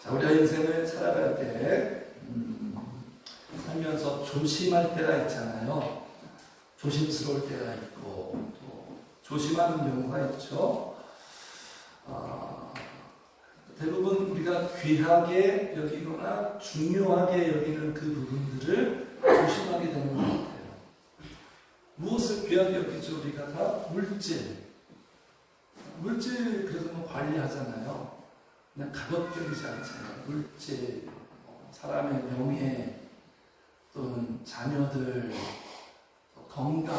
자, 우리가 인생을 살아갈 때 살면서 조심할 때가 있잖아요. 조심스러울 때가 있고 또 조심하는 경우가 있죠. 대부분 우리가 귀하게 여기거나 중요하게 여기는 그 부분들을 조심하게 되는 것 같아요. 무엇을 귀하게 여기죠? 우리가 다 물질 그래서 뭐 관리하잖아요. 그냥 가볍게 여기지 않잖아요. 물질, 사람의 명예, 또는 자녀들, 또 건강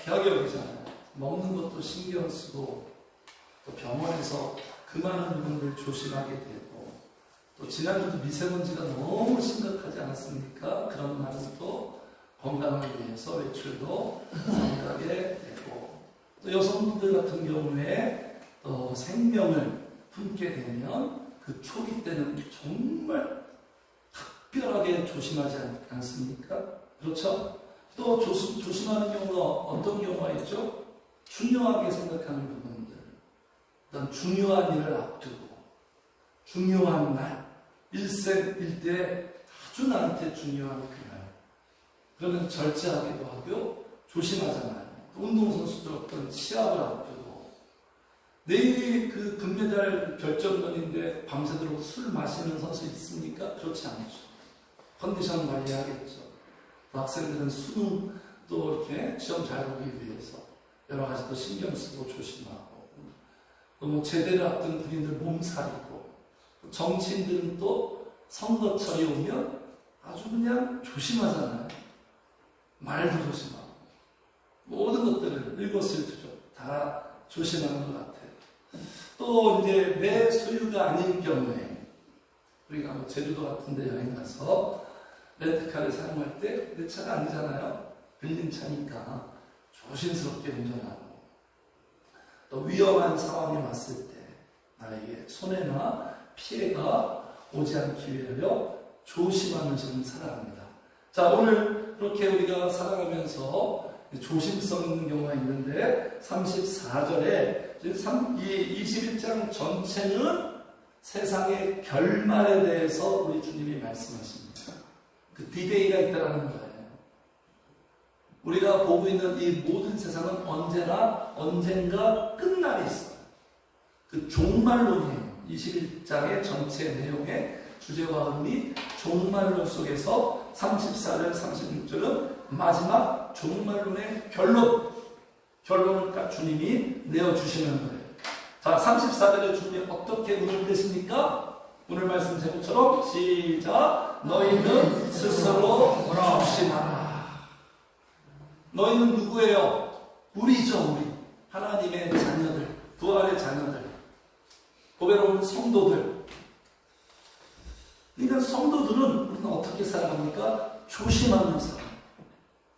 귀하게 여기잖아요. 먹는 것도 신경 쓰고 또 병원에서 그 많은 부분을 조심하게 되고 또 지난주도 미세먼지가 너무 심각하지 않았습니까? 그런 날은 또 건강을 위해서 외출도 생각하게 되고 또 여성분들 같은 경우에 또 생명을 품게 되면 그 초기 때는 정말 특별하게 조심하지 않습니까? 그렇죠? 또 조심하는 경우가 어떤 경우가 있죠? 중요하게 생각하는 부분들, 어떤 중요한 일을 앞두고 중요한 날, 일생일대 아주 나한테 중요한 그날, 그러면 절제하기도 하고 조심하잖아요. 운동선수들 어떤 시합을 앞두고 내일이 그 금메달 결정전인데 밤새도록 술 마시는 선수 있습니까? 그렇지 않죠. 컨디션 관리하겠죠. 학생들은 수능 또 이렇게 시험 잘 보기 위해서 여러 가지 또 신경 쓰고 조심하고 또 뭐 제대를 앞둔 군인들 몸살이고 정치인들은 또 선거철이 오면 아주 그냥 조심하잖아요. 말도 조심하고 모든 것들을 일거수일투족 다 조심하는 것 같아요. 또 이제 내 소유가 아닌 경우에 우리가 뭐 제주도 같은 데 여행 가서 렌트카를 사용할 때 내 차가 아니잖아요. 빌린 차니까 조심스럽게 운전하고 또 위험한 상황이 왔을 때 나에게 손해나 피해가 오지 않기 위하여 조심하면서 살아갑니다. 자, 오늘 그렇게 우리가 살아가면서 조심성 있는 경우가 있는데 34절에 이 21장 전체는 세상의 결말에 대해서 우리 주님이 말씀하십니다. 그 디데이가 있다는 거예요. 우리가 보고 있는 이 모든 세상은 언젠가 끝날이 있어요. 그 종말론이에요. 21장의 전체 내용의 주제와 의미, 종말론 속에서 34절, 36절은 마지막 종말론의 결론을 딱 주님이 내어주시는 거예요. 자, 34절에 주님이 어떻게 운을 내십니까? 오늘 말씀 제목처럼 시작! 너희는 스스로 조심하라. 너희는 누구예요? 우리죠, 우리. 하나님의 자녀들, 부활의 자녀들, 보배로운 성도들. 그러니까 성도들은 우리는 어떻게 살아갑니까? 조심하면서.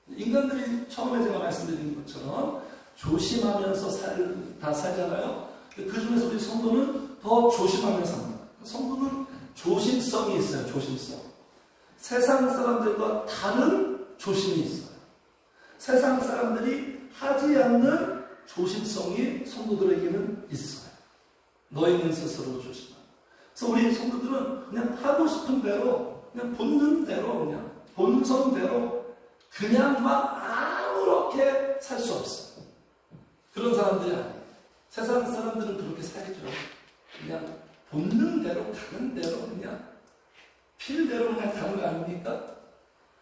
인간들이 처음에 제가 말씀드린 것처럼 조심하면서 다 살잖아요. 그 중에서 우리 성도는 더 조심하면서 합니다. 성도는 조심성이 있어요. 조심성. 세상 사람들과 다른 조심이 있어요. 세상 사람들이 하지 않는 조심성이 성도들에게는 있어요. 너희는 스스로 조심하라. 그래서 우리 성도들은 그냥 하고 싶은 대로, 그냥 본능대로, 그냥 본성대로 그냥 막 아무렇게 살 수 없어요. 그런 사람들이 아니에요. 세상 사람들은 그렇게 살죠. 그냥 본능대로 가는 대로 그냥 필대로 그냥 가는 거 아닙니까?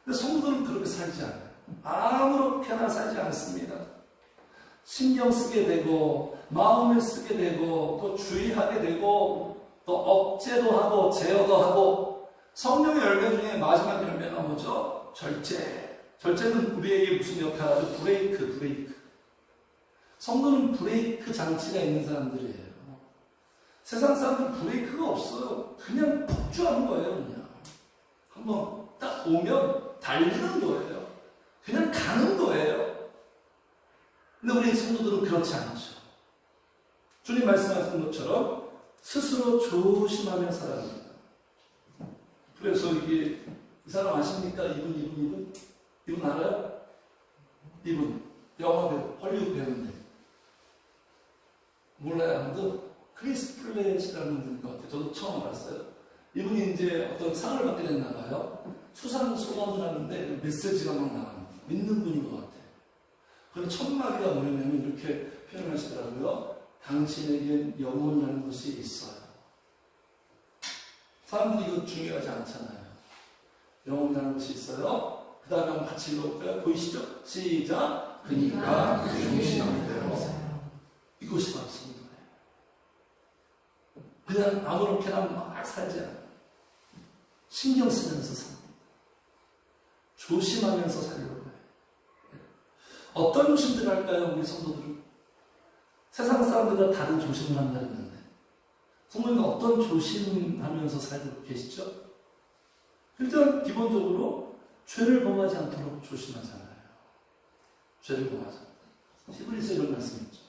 근데 성도들은 그렇게 살지 않아요. 아무렇게나 살지 않습니다. 신경 쓰게 되고 마음을 쓰게 되고 또 주의하게 되고 또 억제도 하고 제어도 하고 성령의 열매 중에 마지막 열매가 뭐죠? 절제. 절제는 우리에게 무슨 역할을 하죠? 브레이크. 성도는 브레이크 장치가 있는 사람들이에요. 세상 사람들은 브레이크가 없어요. 그냥 폭주하는 거예요. 그냥 한번 딱 오면 달리는 거예요. 그냥 가는 거예요. 근데 우리 성도들은 그렇지 않죠. 주님 말씀하신 것처럼 스스로 조심하며 살아갑니다. 그래서 이 사람 아십니까? 이분 알아요? 이분 영화 배우, 헐리우드 배우인데 몰라요? 아무도 크리스 샬벳이라는 분인 것 같아요. 저도 처음 알았어요. 이분이 이제 어떤 상을 받게 됐나 봐요. 수상 소감을 하는데 메시지가 막 나갑니다. 믿는 분인 것 같아요. 그리고 첫 마디가 뭐냐면 이렇게 표현하시더라고요. 당신에겐 영혼이라는 것이 있어요. 사람들이 이거 중요하지 않잖아요. 영혼이라는 것이 있어요. 그 다음에 한번 같이 읽어볼까요? 보이시죠? 시작! 그니까 중심이대요. 이것이 바로 성도예요. 그냥 아무렇게나 막 살지 않아요. 신경 쓰면서 삽니다. 조심하면서 살려고 해요. 어떤 조심들 할까요? 우리 성도들은? 세상 사람들과 다른 조심을 한다 그랬는데 성도님은 어떤 조심하면서 살고 계시죠? 일단 기본적으로 죄를 범하지 않도록 조심하잖아요. 죄를 범하지 않도록. 히브리서 이런 말씀이 있죠.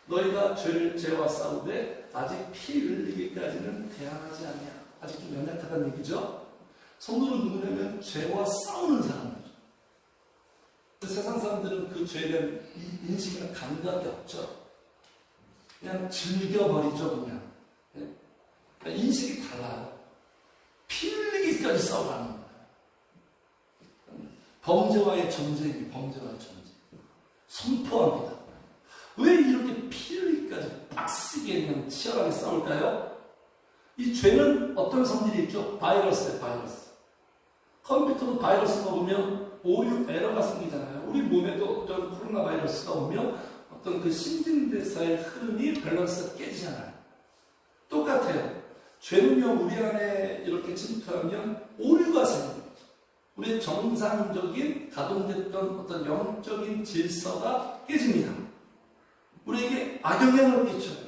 너희가 죄와 싸우되 아직 피 흘리기까지는 대항하지 않냐. 아직 좀 연약하다는 얘기죠. 성도는 누구냐면 죄와 싸우는 사람들이죠. 세상 사람들은 그 죄에 대한 인식이나 감각이 없죠. 그냥 즐겨버리죠, 그냥. 그러니까 인식이 달라요. 피 흘리기까지 싸우라는 거예요. 범죄와의 전쟁이 범죄와의 전쟁. 선포합니다. 왜 이렇게 피 흘리기까지 빡시게 그냥 치열하게 싸울까요? 이 죄는 어떤 성질이 있죠? 바이러스예요, 바이러스. 컴퓨터도 바이러스 먹으면 오류 에러가 생기잖아요. 우리 몸에도 어떤 코로나 바이러스가 오면 어떤 그 신진대사의 흐름이 밸런스가 깨지잖아요. 똑같아요. 죄는요, 우리 안에 이렇게 침투하면 오류가 생깁니다. 우리의 정상적인 가동됐던 어떤 영적인 질서가 깨집니다. 우리에게 악영향을 끼쳐요.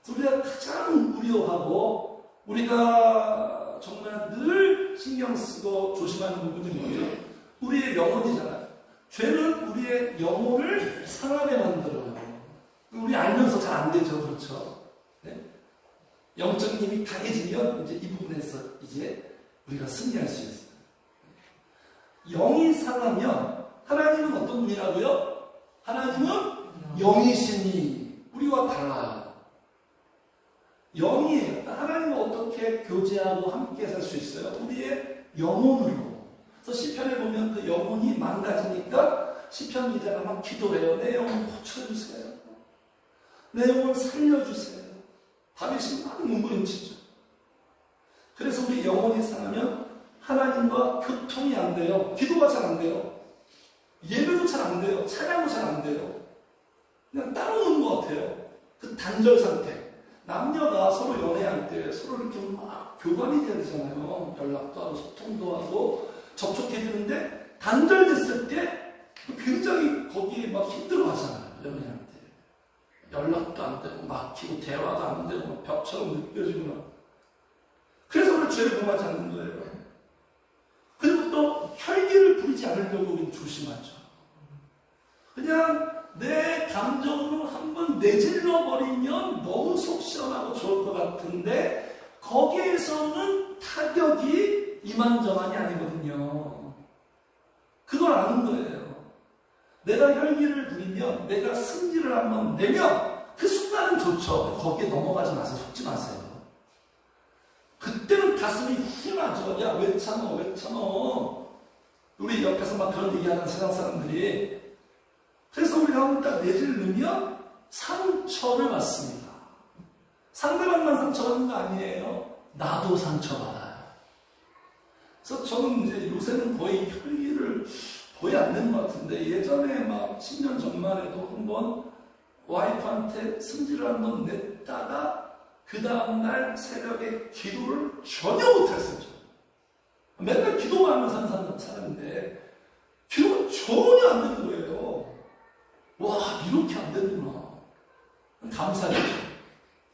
우리가 가장 우려하고 우리가 정말 늘 신경 쓰고 조심하는 부분이 뭐예요? 우리의 영혼이잖아요. 죄는 우리의 영혼을 상하게 만들어요. 우리 알면서 잘 안 되죠, 그렇죠? 네? 영적인 힘이 강해지면 이제 이 부분에서 이제 우리가 승리할 수 있어요. 영이 상하면 하나님은 어떤 분이라고요? 하나님은 영이시니 우리와 달라요. 영이에요. 하나님은 어떻게 교제하고 함께 살 수 있어요? 우리의 영혼으로. 그래서 시편에 보면 그 영혼이 망가지니까 시편 기자가 막 기도해요. 내 영혼 고쳐주세요. 내 영혼 살려주세요. 다윗이 막 몸부림치죠. 그래서 우리 영혼이 상하면 하나님과 교통이 안 돼요. 기도가 잘 안 돼요. 예배도 잘 안 돼요. 찬양도 잘 안 돼요. 그냥 따로 노는 것 같아요. 그 단절 상태. 남녀가 서로 연애할 때 서로 이렇게 막 교감이 돼야 되잖아요. 연락도 하고 소통도 하고 접촉해야 되는데 단절됐을 때 굉장히 거기에 막 힘들어 하잖아요. 연애할 때. 연락도 안 되고 막히고 대화도 안 되고 막 벽처럼 느껴지고 막. 그래서 우리가 죄를 범하지 않는 거예요. 그리고 또 혈기를 부리지 않으려고 조심하죠. 그냥 내 감정으로 한번 내질러 버리면 너무 속 시원하고 좋을 것 같은데 거기에서는 타격이 이만저만이 아니거든요. 그걸 아는 거예요. 내가 혈기를 부리면 내가 승질을 한번 내면 그 순간은 좋죠. 거기에 넘어가지 마세요. 속지 마세요. 그때는 가슴이 후련하죠. 야, 왜 참어, 왜 참어. 우리 옆에서 막 그런 얘기하는 세상 사람들이. 그래서 우리가 한번 딱 내지를 넣으면 상처를 받습니다. 상대방만 상처받는 거 아니에요. 나도 상처받아요. 그래서 저는 이제 요새는 거의 혈기를 거의 안 내는 것 같은데 예전에 막 10년 전만 해도 한번 와이프한테 승질을 한번 냈다가 그 다음날 새벽에 기도를 전혀 못했어요. 맨날 기도만 하면서 사는 사람인데 기도가 전혀 안 되는 거예요. 와, 이렇게 안 되는구나. 감사해요.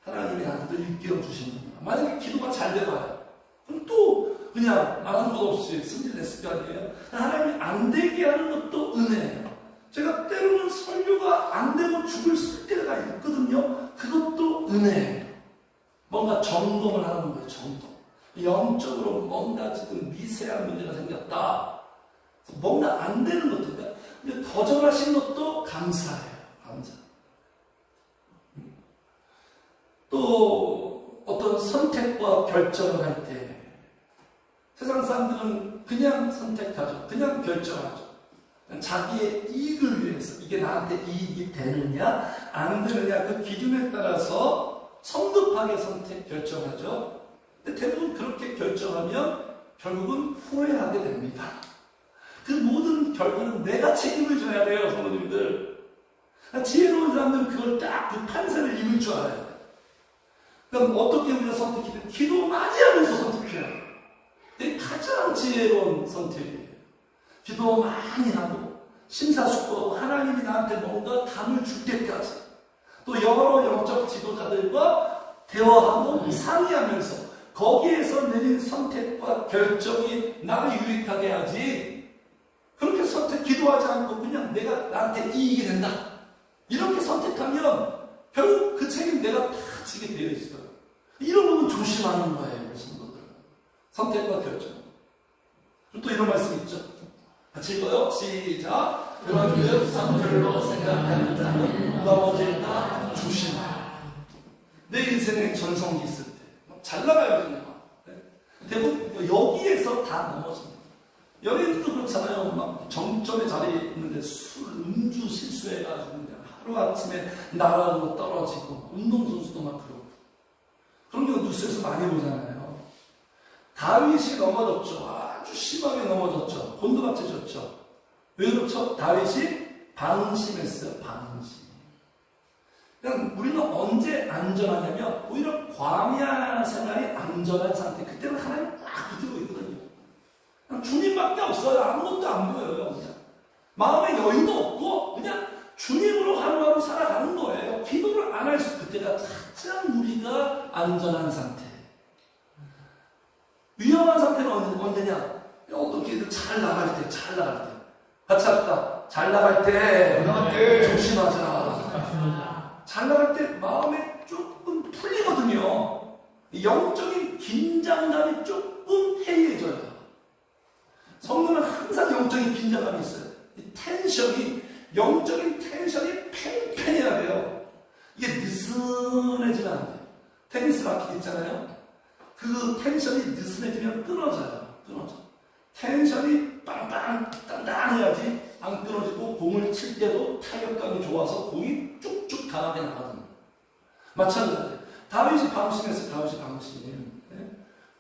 하나님이 나한테 일깨워 주시는구나. 만약에 기도가 잘 돼봐요. 그럼 또 그냥 아무 것 없이 승질 냈을 거 아니에요. 하나님이 안 되게 하는 것도 은혜예요. 제가 때로는 설교가 안 되고 죽을 때가 있거든요. 그것도 은혜예요. 뭔가 점검을 하는 거예요. 점검. 영적으로 뭔가 지금 미세한 문제가 생겼다. 뭔가 안 되는 것도 근데 거절하신 것도 감사해요. 감사. 또 선택과 결정을 할 때 세상 사람들은 그냥 선택하죠. 그냥 결정하죠. 자기의 이익을 위해서 이게 나한테 이익이 되느냐 안 되느냐 그 기준에 따라서 성급하게 선택 결정하죠. 근데 대부분 그렇게 결정하면 결국은 후회하게 됩니다. 그 모든 결과는 내가 책임을 져야 돼요, 성도님들. 지혜로운 사람들은 그걸 딱 그 판사를 이룰 줄 알아요. 그럼 어떻게 우리가 선택해야 기도 많이 하면서 선택해야 돼요. 그게 가장 지혜로운 선택이에요. 기도 많이 하고 심사숙고하고 하나님이 나한테 뭔가 감을 줄 때까지 또 여러 영적 지도자들과 대화하고 상의하면서 거기에서 내린 선택과 결정이 나를 유익하게 하지 그렇게 기도하지 않고 그냥 내가 나한테 이익이 된다 이렇게 선택하면 결국 그 책임 내가 다 지게 되어 있어요. 이런 부분 조심하는 거예요, 우리 성도들은. 선택과 결정. 또 이런 말씀 있죠. 같이 읽어요. 시작. 그런 듯 상들로 생각하는 자는 넘어질까 조심하라. 내 인생에 전성기 있을 때 잘 나가야 되냐. 대부분 여기에서 다 넘어집니다. 연예인들도 그렇잖아요. 막 정점의 자리에 있는데 음주 실수해가지고 그냥 하루아침에 나라로 떨어지고 운동선수도 막 그러고 그런 거 뉴스에서 많이 보잖아요. 다윗이 넘어졌죠. 아주 심하게 넘어졌죠. 곤두박질 졌죠. 왜 그렇죠? 다윗이 방심했어요. 방심. 그냥 우리는 언제 안전하냐면 오히려 광야 생활이 안전한 상태. 그때는 하나님 딱 붙들고 있거든요. 그냥 주님밖에 없어요. 아무것도 안 보여요. 그냥 마음에 여유도 없고 그냥 주님으로 하루하루 살아가는 거예요. 기도를 안 할 수. 그때가 가장 우리가 안전한 상태. 위험한 상태는 언제냐? 어떻게든 잘 나갈 때, 잘 나갈 때. 같이 합시다. 잘 나갈 때 조심하자. 잘 나갈 때 마음에 조금 풀리거든요. 영적인 긴장감이 조금 해이해져요. 성도는 항상 영적인 긴장감이 있어요. 이 텐션이, 영적인 텐션이 팽팽해야 돼요. 이게 느슨해지면 안 돼요. 테니스 라켓 있잖아요. 그 텐션이 느슨해지면 끊어져요. 끊어져. 텐션이 빵빵 단단해야지 안 끊어지고 공을 칠 때도 타격감이 좋아서 공이 쭉쭉 강하게 나가거든요. 마찬가지예요. 다윗이 방심했어요. 다윗이 방심.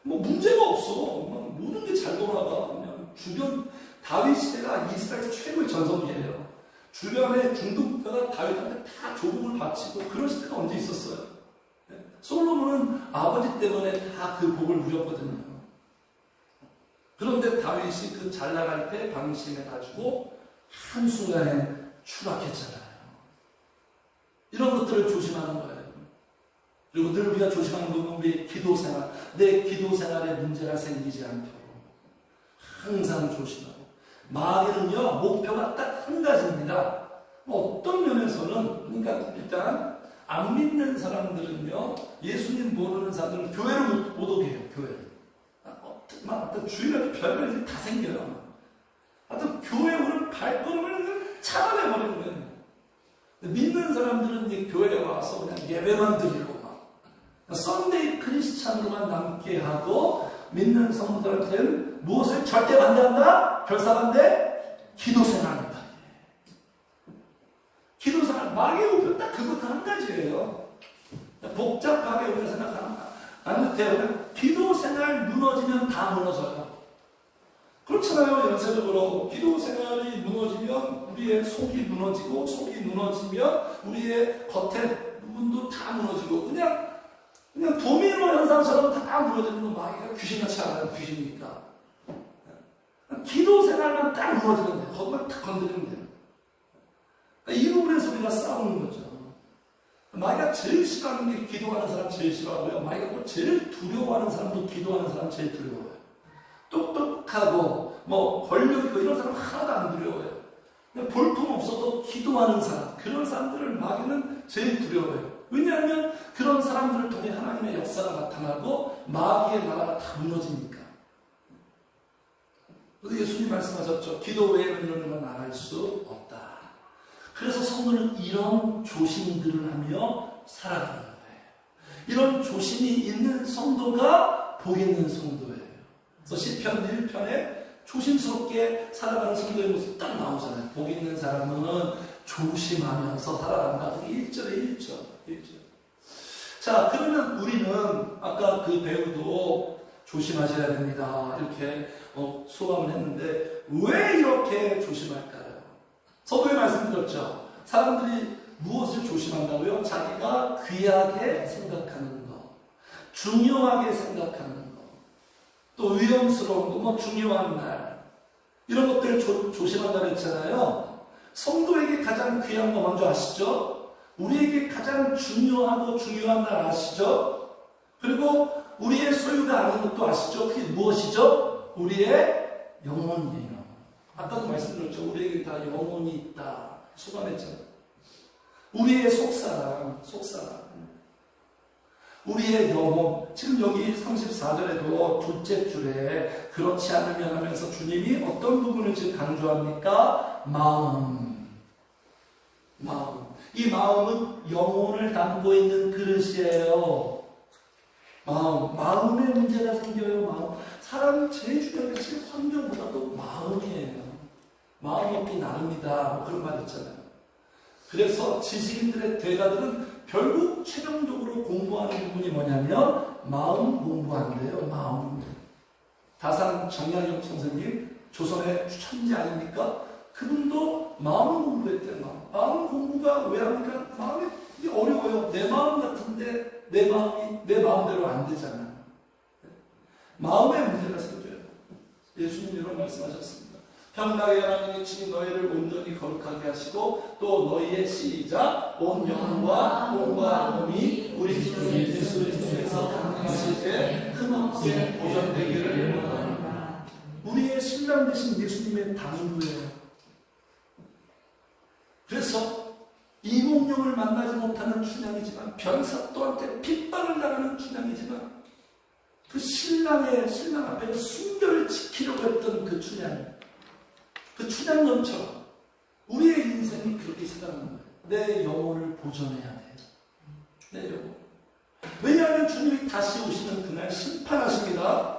뭐 문제가 없어. 모든 게 잘 돌아가. 그냥 주변 다윗 시대가 이스라엘 최고의 전성기예요. 주변의 중동국가가 다윗한테 다 조국을 바치고 그런 시대가 언제 있었어요? 솔로몬은 아버지 때문에 다 그 복을 누렸거든요. 그런데 다윗이 그 잘 나갈 때 방심해가지고 한순간에 추락했잖아요. 이런 것들을 조심하는 거예요. 그리고 늘 우리가 조심하는 부분은 우리의 기도 생활, 내 기도 생활에 문제가 생기지 않도록 항상 조심하고. 마귀는요, 목표가 딱 한 가지입니다. 어떤 면에서는, 그러니까 일단 안 믿는 사람들은요, 예수님 모르는 사람들은 교회를 못 오게 해요, 교회를. 어떤 주일날 별별 일이 다 생겨요. 하여튼 교회 오는 발걸음을 차단해버리는 거예요. 믿는 사람들은 이제 교회에 와서 그냥 예배만 드리고 막 썬데이 크리스찬으로만 남게 하고, 믿는 성도들한테는 무엇을 절대 반대한다? 결사반대? 기도 생활입니다. 기도 생활, 마귀의 목표 딱 그것도 한 가지예요. 복잡하게 우리가 생각하는 안 돼요. 기도 생활 무너지면 다 무너져요. 그렇잖아요. 연쇄적으로 기도 생활이 무너지면 우리의 속이 무너지고, 속이 무너지면 우리의 겉에 부분도 다 무너지고, 그냥 도미노 현상처럼 다 무너지는 거 마귀가 귀신같이 알아요. 귀신이니까. 기도 생활만 딱 무너지면 돼요. 거기만 딱 건드리면 돼요. 이 부분에서 우리가 싸우는 거죠. 마귀가 제일 싫어하는 게 기도하는 사람 제일 싫어하고요. 마귀가 또 제일 두려워하는 사람도 기도하는 사람 제일 두려워요. 똑똑하고 뭐 권력 있고 이런 사람 하나도 안 두려워요. 볼품 없어도 기도하는 사람, 그런 사람들을 마귀는 제일 두려워해요. 왜냐하면 그런 사람들을 통해 하나님의 역사가 나타나고 마귀의 나라가 다 무너지니까. 그래서 예수님 말씀하셨죠. 기도 외에는 이런 건 나갈 수 없다. 그래서 성도는 이런 조심들을 하며 살아가는 거예요. 이런 조심이 있는 성도가 복 있는 성도예요. 그래서 시편 1편에 조심스럽게 살아가는 성도의 모습 딱 나오잖아요. 복 있는 사람은 조심하면서 살아간다. 1절에 1절. 자, 그러면 우리는 아까 그 배우도 조심하셔야 됩니다. 이렇게 소감을 했는데 왜 이렇게 조심할까요? 서두에 말씀드렸죠. 사람들이 무엇을 조심한다고요? 자기가 귀하게 생각하는 것, 중요하게 생각하는 것, 또 위험스러운 것, 뭐 중요한 날 이런 것들을 조심한다고 했잖아요. 성도에게 가장 귀한 거 먼저 아시죠? 우리에게 가장 중요하고 중요한 날 아시죠? 그리고 우리의 소유가 아닌 것도 아시죠? 그게 무엇이죠? 우리의 영혼이에요. 아까도 말씀드렸죠. 우리에게 다 영혼이 있다. 소감했잖아요. 우리의 속사람. 우리의 영혼. 지금 여기 34절에도 둘째 줄에 그렇지 않으면 하면서 주님이 어떤 부분을 지금 강조합니까? 마음. 이 마음은 영혼을 담고 있는 그릇이에요. 마음에 문제가 생겨요. 사람이 제일 중요한 게 지금 환경보다도 마음이에요. 마음 먹기 나릅니다. 그런 말 있잖아요. 그래서 지식인들의 대가들은 결국 최종적으로 공부하는 부분이 뭐냐면 마음 공부한대요. 마음. 다산 정약용 선생님, 조선의 천재 아닙니까? 그분도 마음 공부했대요. 마음 공부가 왜 합니까? 마음이 어려워요. 내 마음 같은데 내 마음이 내 마음대로 안 되잖아요. 마음에 문제가 생겨요. 예수님 이런 말씀하셨습니다. 평강의 하나님이 친히 너희를 온전히 거룩하게 하시고 또 너희의 시작 온 영혼과 몸과 몸이 우리 주 예수 그리스도에서 강림하실 때 흠없게 보존되기를 원합니다. 우리의 신랑 되신 예수님의 당부예요. 그래서 이몽룡을 만나지 못하는 춘향이지만 변사또한테 핏발을 당하는 춘향이지만 그 신랑 앞에 순결을 지키려고 했던 그 춘향님처럼 우리의 인생이 그렇게 살아가는 거예요. 내 영혼을 보존해야 돼요. 내 영혼. 왜냐하면 주님이 다시 오시는 그날 심판하십니다.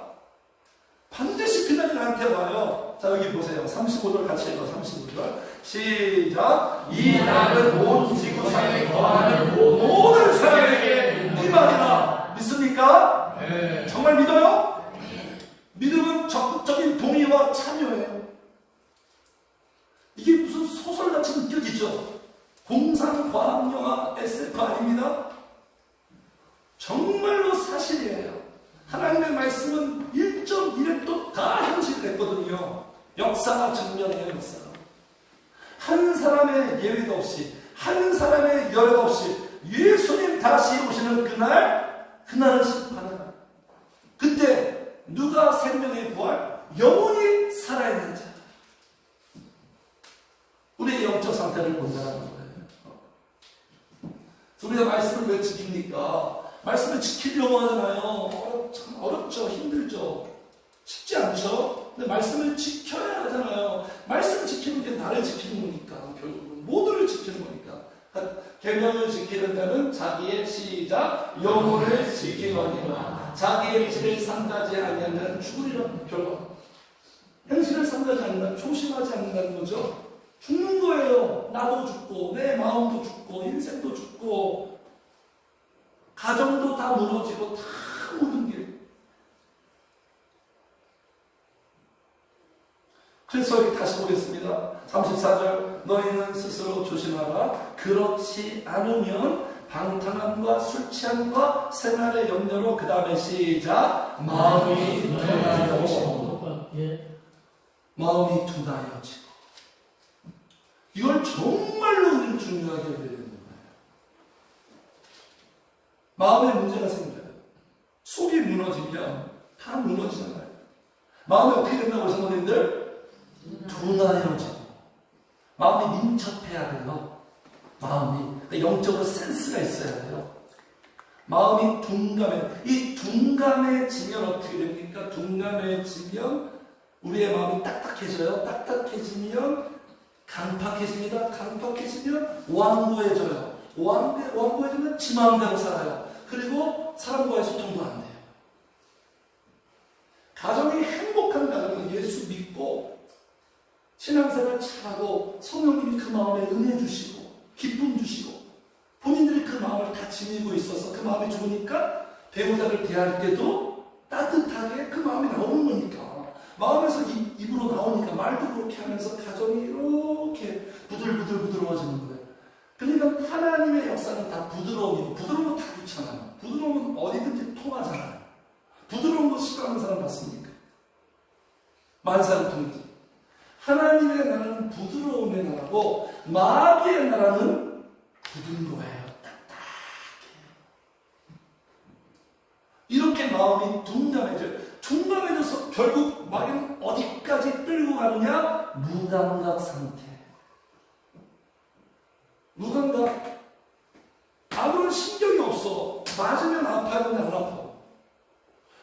반드시 그날이 나한테 와요. 자, 여기 보세요. 35절 같이 읽어. 35절 시작. 이 날은 온 지구상에 거하는 모든 사람에게 이 말이라. 믿습니까? 네. 정말 믿어요? 네. 믿음은 적극적인 동의와 참여예요. 이게 무슨 소설같이 느껴지죠? 공상과학영화 SF 아닙니다. 정말로 사실이에요. 하나님의 말씀은 1.1획도 다 현실됐거든요. 역사가 증명해요. 역사가. 한 사람의 예외도 없이, 한 사람의 열애도 없이 예수님 다시 오시는 그날은 심판은 그때 누가 생명의 부활? 영혼이 살아있는 자. 우리의 영적 상태를 본다는 거예요. 우리가 말씀을 왜 지킵니까? 말씀을 지키려고 하잖아요. 참 어렵죠. 힘들죠. 쉽지 않죠. 근데 말씀을 지켜야 하잖아요. 말씀을 지키는 게 나를 지키는 거니까. 결국은 모두를 지키는 거니까. 계명을 지키는 자는 자기의 시작 영혼을 지키거니와 자기의 길을 삼가지 않으면 죽으리라. 결과 현실을 삼가지 않는다. 조심하지 않는다는 거죠. 죽는 거예요. 나도 죽고 내 마음도 죽고 인생도 죽고 가정도 다 무너지고 다 모든 게. 그래서 여기 다시 보겠습니다. 34절 너희는 스스로 조심하라. 그렇지 않으면 방탕함과 술 취함과 생활의 염려로 그 다음에 시작 마음이 둔하여지고 이걸 정말로 우리는 중요하게 해야 되는 거예요. 마음에 문제가 생겨요. 속이 무너지면 다 무너지잖아요. 마음이 어떻게 된다고 성도님들? 둔하여지고 마음이 민첩해야 돼요. 마음이 영적으로 센스가 있어야 돼요. 마음이 둔감해. 이 둔감해지면 어떻게 됩니까? 둔감해지면 우리의 마음이 딱딱해져요. 딱딱해지면 강팍해집니다. 강팍해지면 완고해져요. 완고해지면 지 마음대로 살아요. 그리고 사람과의 소통도 안 돼요. 가정이 행복한 가정은 예수 믿고 신앙생활 잘하고 성령님이 그 마음에 은혜 주시고 기쁨 주시고 본인들이 그 마음을 다 지니고 있어서 그 마음이 좋으니까 배우자를 대할 때도 따뜻하게 그 마음이 나오는 거니까 마음에서 입으로 나오니까 말도 그렇게 하면서 가정이 이렇게 부들부들부드러워지는 거예요. 그러니까 하나님의 역사는 다 부드러움이고 부드러운 거 다 좋잖아요. 부드러운 건 어디든지 통하잖아요. 부드러운 거 싫어하는 사람 봤습니까? 만사형통이지. 하나님의 나라는 부드러움의 나라고 마귀의 나라는 굳은 거예요. 딱딱해요. 이렇게 마음이 둔감해져요. 둔감해져서 결국 마귀는 어디까지 끌고 가느냐? 무감각 상태. 무감각. 아무런 신경이 없어. 맞으면 아파요, 근데 안 아파.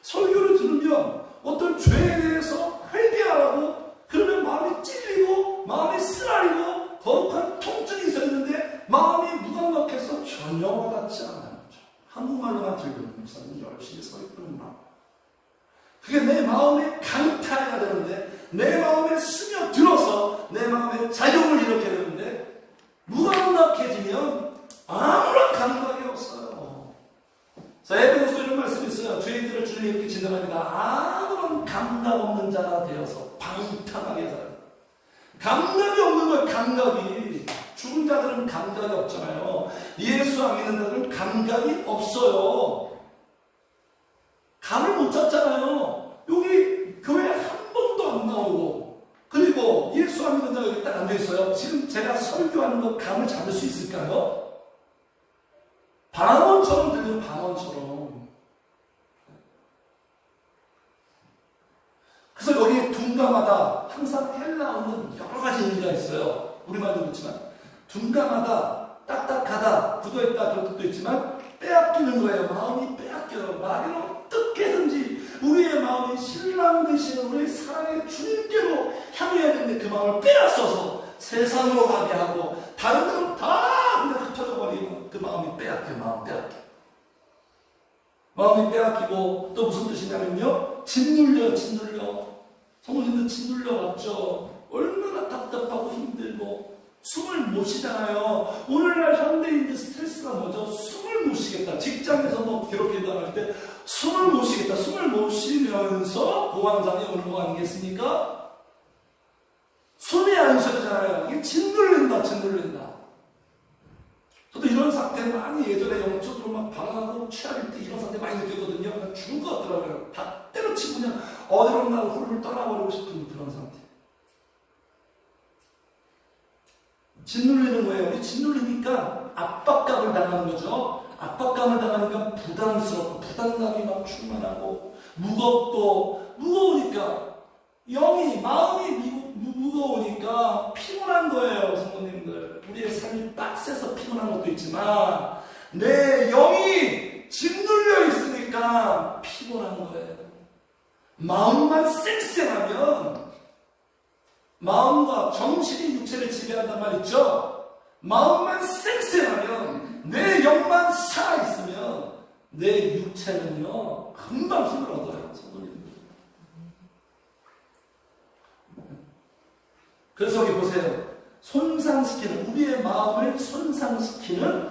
설교를 들으면 어떤 죄에 대해서 회개하라고 그러면 마음이 찔리고 마음이 쓰라리고 거룩한 통증이 있었는데 마음이 무감각해서 전혀 와닿지 않아요. 한국말로만 들으면 목사님 열심히 설교하는 마음. 그게 내 마음에 강타해야 되는데 내 마음에 스며들어서 내 마음에 작용을 일으켜야 되는데 무감각해지면 아무런 감각이 없어요. 자, 에베소서 이런 말씀이 있어요. 죄인들을 주님 이렇게 진단합니다. 아무런 감각 없는 자가 되어서 방탕하게 살아요. 감각이 없는 거예요. 감각이. 죽은 자들은 감각이 없잖아요. 예수 안 믿는 자들은 감각이 없어요. 감을 못 잡잖아요. 여기 교회 한 번도 안 나오고 그리고 예수 안 믿는 자가 여기 딱 앉아있어요. 지금 제가 설교하는 거 감을 잡을 수 있을까요? 방언처럼 들려요. 방언처럼. 그래서 여기 둔감하다. 항상 헬라어는 여러 가지 의미가 있어요. 우리말도 그렇지만 둔감하다, 딱딱하다, 굳어있다 그런 뜻도 있지만 빼앗기는 거예요. 마음이 빼앗겨요. 마귀는 어떻게든지 우리의 마음이 신랑 되시는 우리 사랑의 주님께로 향해야 되는데 그 마음을 빼앗아서 세상으로 가게 하고 다른 데로 다 그냥 흩어져 버리면 그 마음이 빼앗겨. 마음이 빼앗기고 또 무슨 뜻이냐면요, 짓눌려. 성도님들 짓눌려 봤죠. 얼마나 답답하고 힘들고 숨을 못 쉬잖아요. 오늘날 현대인들 스트레스가 뭐죠? 숨을 못 쉬겠다. 직장에서 뭐 괴롭힌다 할 때 숨을 못 쉬겠다. 숨을 못 쉬면서 공황장애 오는 거 아니겠습니까? 숨이 안 쉬어지잖아요. 이게 짓눌린다. 저도 이런 상태 많이 예전에 영적으로 막 방황하고 취할 때 이런 상태 많이 느꼈거든요. 그냥 죽은 것 같더라고요. 다 때려치고 그냥 어디로 나를 훌훌 떠나버리고 싶은 그런 상태. 짓눌리는 거예요. 짓눌리니까 압박감을 당하는 거죠. 압박감을 당하니까 부담스럽고 부담감이 막 충만하고 무거우니까 영이 마음이 무거우니까 피곤한 거예요. 성도님들, 우리의 삶이 빡세서 피곤한 것도 있지만 내 영이 짓눌려 있으니까 피곤한 거예요. 마음만 쌩쌩하면, 마음과 정신이 육체를 지배한단 말 있죠. 마음만 쌩쌩하면, 내 영만 살아있으면 내 육체는요 금방 힘을 얻어요. 성도님들. 그래서 여기 보세요. 손상시키는, 우리의 마음을 손상시키는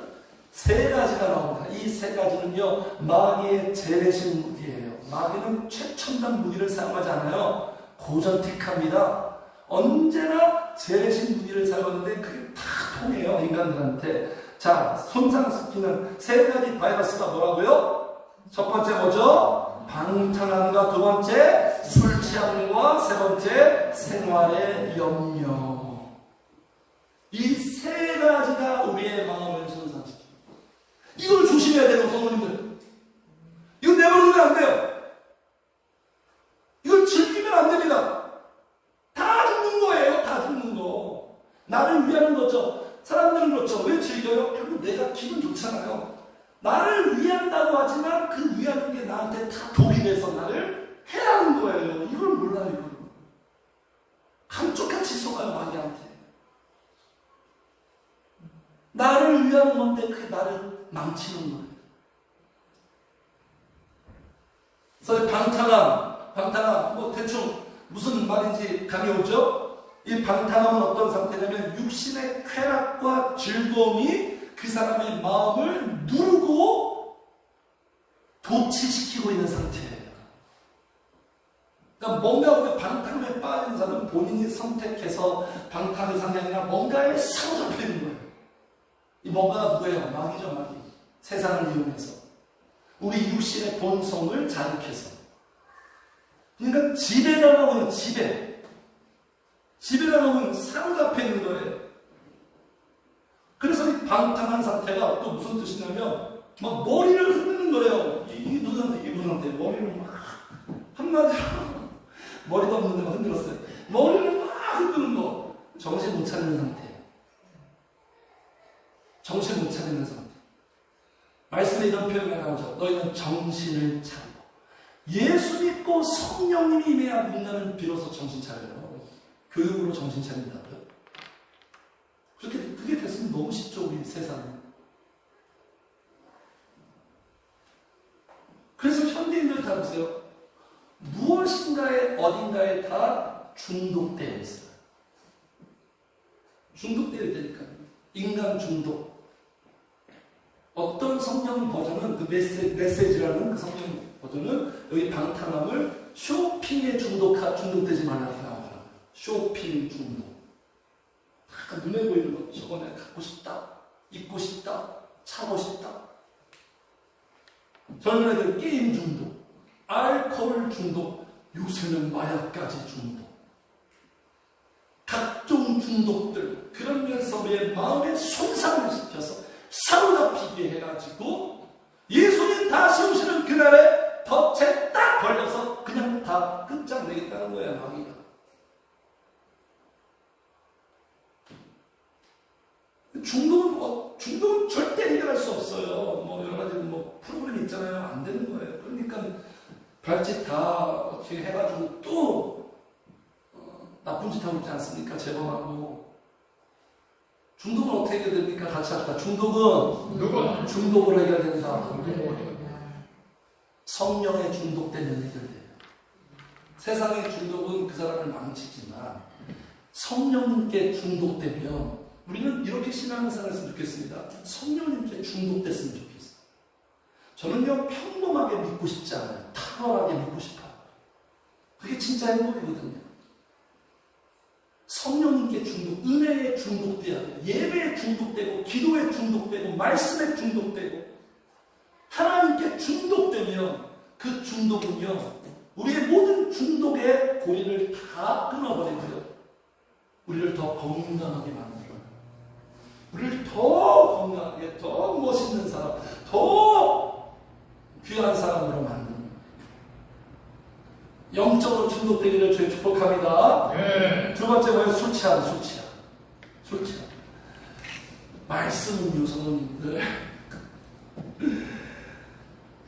세 가지가 나옵니다. 이 세 가지는요 마귀의 재래식 무기예요. 마귀는 최첨단 무기를 사용하지 않아요. 고전틱합니다. 언제나 재래식 무기를 사용하는데 그게 다 통해요, 인간들한테. 자, 손상시키는 세 가지 바이러스가 뭐라고요? 첫 번째 뭐죠? 방탕함과, 두 번째 술 취함과, 세 번째 생활의 염려. 이 세 가지가 우리의 마음을 손상시킵니다. 이걸 조심해야 돼요, 성도님들. 이건 내버려두면 안 돼요. 이걸 즐기면 안 됩니다. 다 죽는 거예요. 다 죽는 거. 나를 위하는 거죠. 사람들은 그렇죠. 왜 즐겨요? 결국 내가 기분 좋잖아요. 나를 위한다고 하지만 그 위하는 게 나한테 다 독이 돼서 나를 해하는 거예요. 이걸 몰라요. 이걸. 감쪽같이 속아요, 마귀한테. 나를 위하는 건데 그게 나를 망치는 거예요. 그래서 방탕함, 뭐 대충 무슨 말인지 감이 오죠? 이 방탕함은 어떤 상태냐면 육신의 쾌락과 즐거움이 그 사람의 마음을 누르고 도취시키고 있는 상태예요. 그러니까 뭔가 우리 방탕에 빠진 사람은 본인이 선택해서 방탕의 상이 아니라 뭔가에 사로잡혀 있는 거예요. 이 뭔가가 누구예요? 마귀죠, 마귀. 세상을 이용해서. 우리 육신의 본성을 자극해서. 그러니까 지배라고 해요, 지배라고 하면 사로잡혀 있는 거예요. 그래서 이 방탕한 상태가 또 무슨 뜻이냐면, 막 머리를 흔드는 거예요. 이분한테 머리를 막, 한마디로, 머리도 없는데 막 흔들었어요. 머리를 막 흔드는 거. 정신 못 차리는 상태. 정신 못 차리는 상태. 말씀에 이런 표현이 나오죠. 너희는 정신을 차리고. 예수 믿고 성령님이 임해야 믿는 비로소 정신 차려요. 교육으로 정신 차린다고요. 그게 됐으면 너무 쉽죠, 우리 세상은. 그래서 현대인들 다 보세요. 무엇인가에 어딘가에 다 중독되어 있어요. 중독되어 있다니까요. 인간 중독. 어떤 성경 버전은 그 메시지라는 그 성경 버전은 여기 방탕함을 쇼핑에 중독되지 말라고 나오더라고요. 쇼핑 중독. 다 눈에 보이는 거 저거 내가 갖고 싶다, 입고 싶다, 차고 싶다. 젊은 애들 게임 중독, 알코올 중독, 요새는 마약까지 중독. 각종 중독들, 그러면서 우리의 마음에 손상을 시켜서 사로잡히게 해가지고 예수님 다시 오시는 그날에 덫에 딱 걸려서 그냥 다 끝장내겠다는 거예요, 마귀가. 중독은 절대 해결할 수 없어요. 뭐 여러 가지 뭐 프로그램이 있잖아요. 안 되는 거예요. 그러니까 발짓 다 어떻게 해가지고 또 나쁜 짓 하고 있지 않습니까? 재범하고. 중독은 어떻게 해결됩니까? 같이 합시다. 중독은 중독으로 해결된다. 성령에 중독되면 해결돼요. 세상의 중독은 그 사람을 망치지만 성령님께 중독되면 우리는 이렇게 신앙생활 했으면 좋겠습니다. 성령님께 중독됐으면 좋겠어요. 저는요, 평범하게 믿고 싶지 않아요. 탁월하게 믿고 싶어요. 그게 진짜 행복이거든요. 성령님께 중독, 은혜에 중독돼야 돼요. 예배에 중독되고, 기도에 중독되고, 말씀에 중독되고, 하나님께 중독되면 그 중독은요, 우리의 모든 중독의 고리를 다 끊어버리고요. 우리를 더 건강하게 만들어요. 우리를 더 건강하게, 더 멋있는 사람, 더 귀한 사람으로 만듭니다. 영적으로 중독되기를 주의 축복합니다. 네. 두 번째 뭐예요? 술 취함. 말씀은요, 성도님들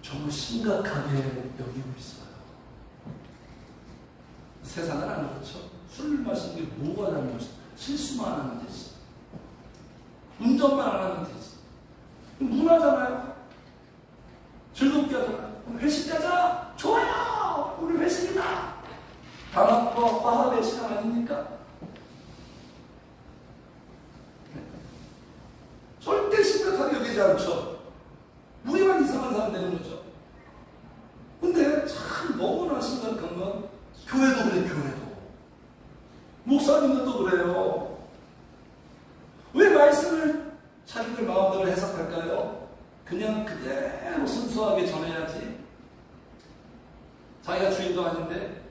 정말 심각하게 여기고 있어요. 세상은 안 그렇죠. 술 마시는 게 뭐가 잘못이야? 실수만 안 하면 되지. 운전만 안 하면 되지. 문화잖아요. 즐겁게 하잖아요. 회식하자. 좋아요. 우리 회식이다. 단합과 화합의 시간 아닙니까? 절대 심각하게 여기지 않죠. 우리만 이상한 사람 되는 거죠. 근데 참 너무나 심각한 건 교회도 그래, 교회도. 목사님들도 그래요. 왜 말씀을 자기들 마음대로 해석할까요? 그냥 그대로 순수하게 전해야지. 자기가 주인도 아닌데.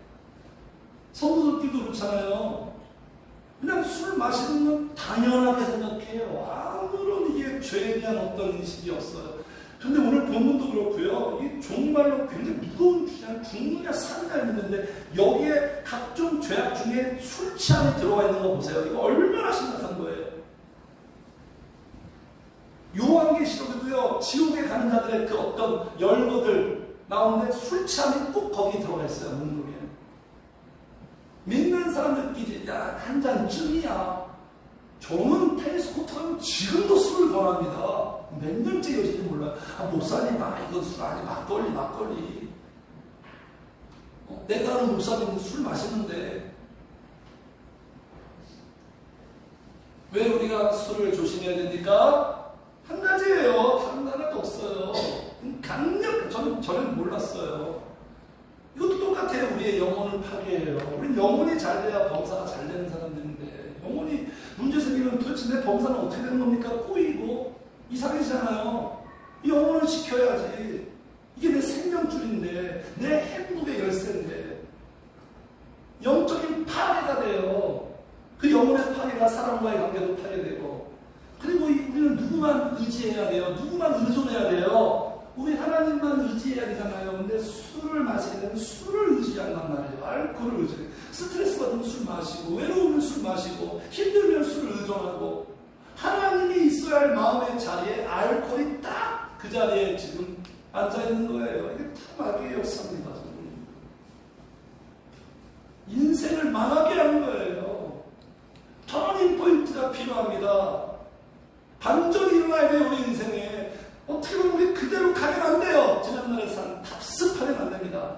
성도들끼리도 그렇잖아요. 그냥 술 마시는 건 당연하게 생각해요. 아무런 이게 죄에 대한 어떤 인식이 없어요. 근데 오늘 본문도 그렇고요. 이게 정말로 굉장히 무거운 주제는 죽느냐 사느냐 있는데 여기에 각종 죄악 중에 술 취함이 들어가 있는 거 보세요. 이거 얼마나 심각한 거예요. 요한계시록에도요, 지옥에 가는 자들의 그 어떤 열거들 나오는데 술 취함이 꼭 거기 들어가 있어요. 목록에. 믿는 사람들끼리 야, 한 잔쯤이야. 저는 테니스 코트 가면 지금도 술을 권합니다. 몇 년째 여신지 몰라요. 아, 목사님, 이건 술 아니, 막걸리. 내가 아는 목사님 술 마시는데 왜 우리가 술을 조심해야 됩니까? 한 가지예요. 다른 하나도 없어요. 강력, 저는 몰랐어요. 이것도 똑같아요. 우리의 영혼을 파괴해요. 우리는 영혼이 잘 돼야 범사가 잘 되는 사람들인데, 영혼이 문제 생기면 도대체 내 범사는 어떻게 되는 겁니까? 꼬이고 이상해지잖아요. 이 영혼을 지켜야지. 이게 내 생명줄인데, 내 행복의 열쇠인데, 영적인 파괴가 돼요. 그 영혼의 파괴가 사람과의 관계도 파괴되고, 그리고 우리는 누구만 의지해야 돼요? 누구만 의존해야 돼요? 우리 하나님만 의지해야 되잖아요. 근데 술을 마시게 되면 술을 의지한단 말이에요. 알코올을 의지해요. 스트레스 받으면 술 마시고, 외로우면 술 마시고, 힘들면 술을 의존하고, 하나님이 있어야 할 마음의 자리에 알코올이 딱 그 자리에 지금 앉아있는 거예요. 이게 다 마귀의 역사입니다. 인생을 망하게 하는 거예요. 터닝 포인트가 필요합니다. 반전이 일어나야 돼요. 우리 인생에. 어떻게 보면 우리 그대로 가면 안 돼요. 지난날에 산 답습하면 안 됩니다.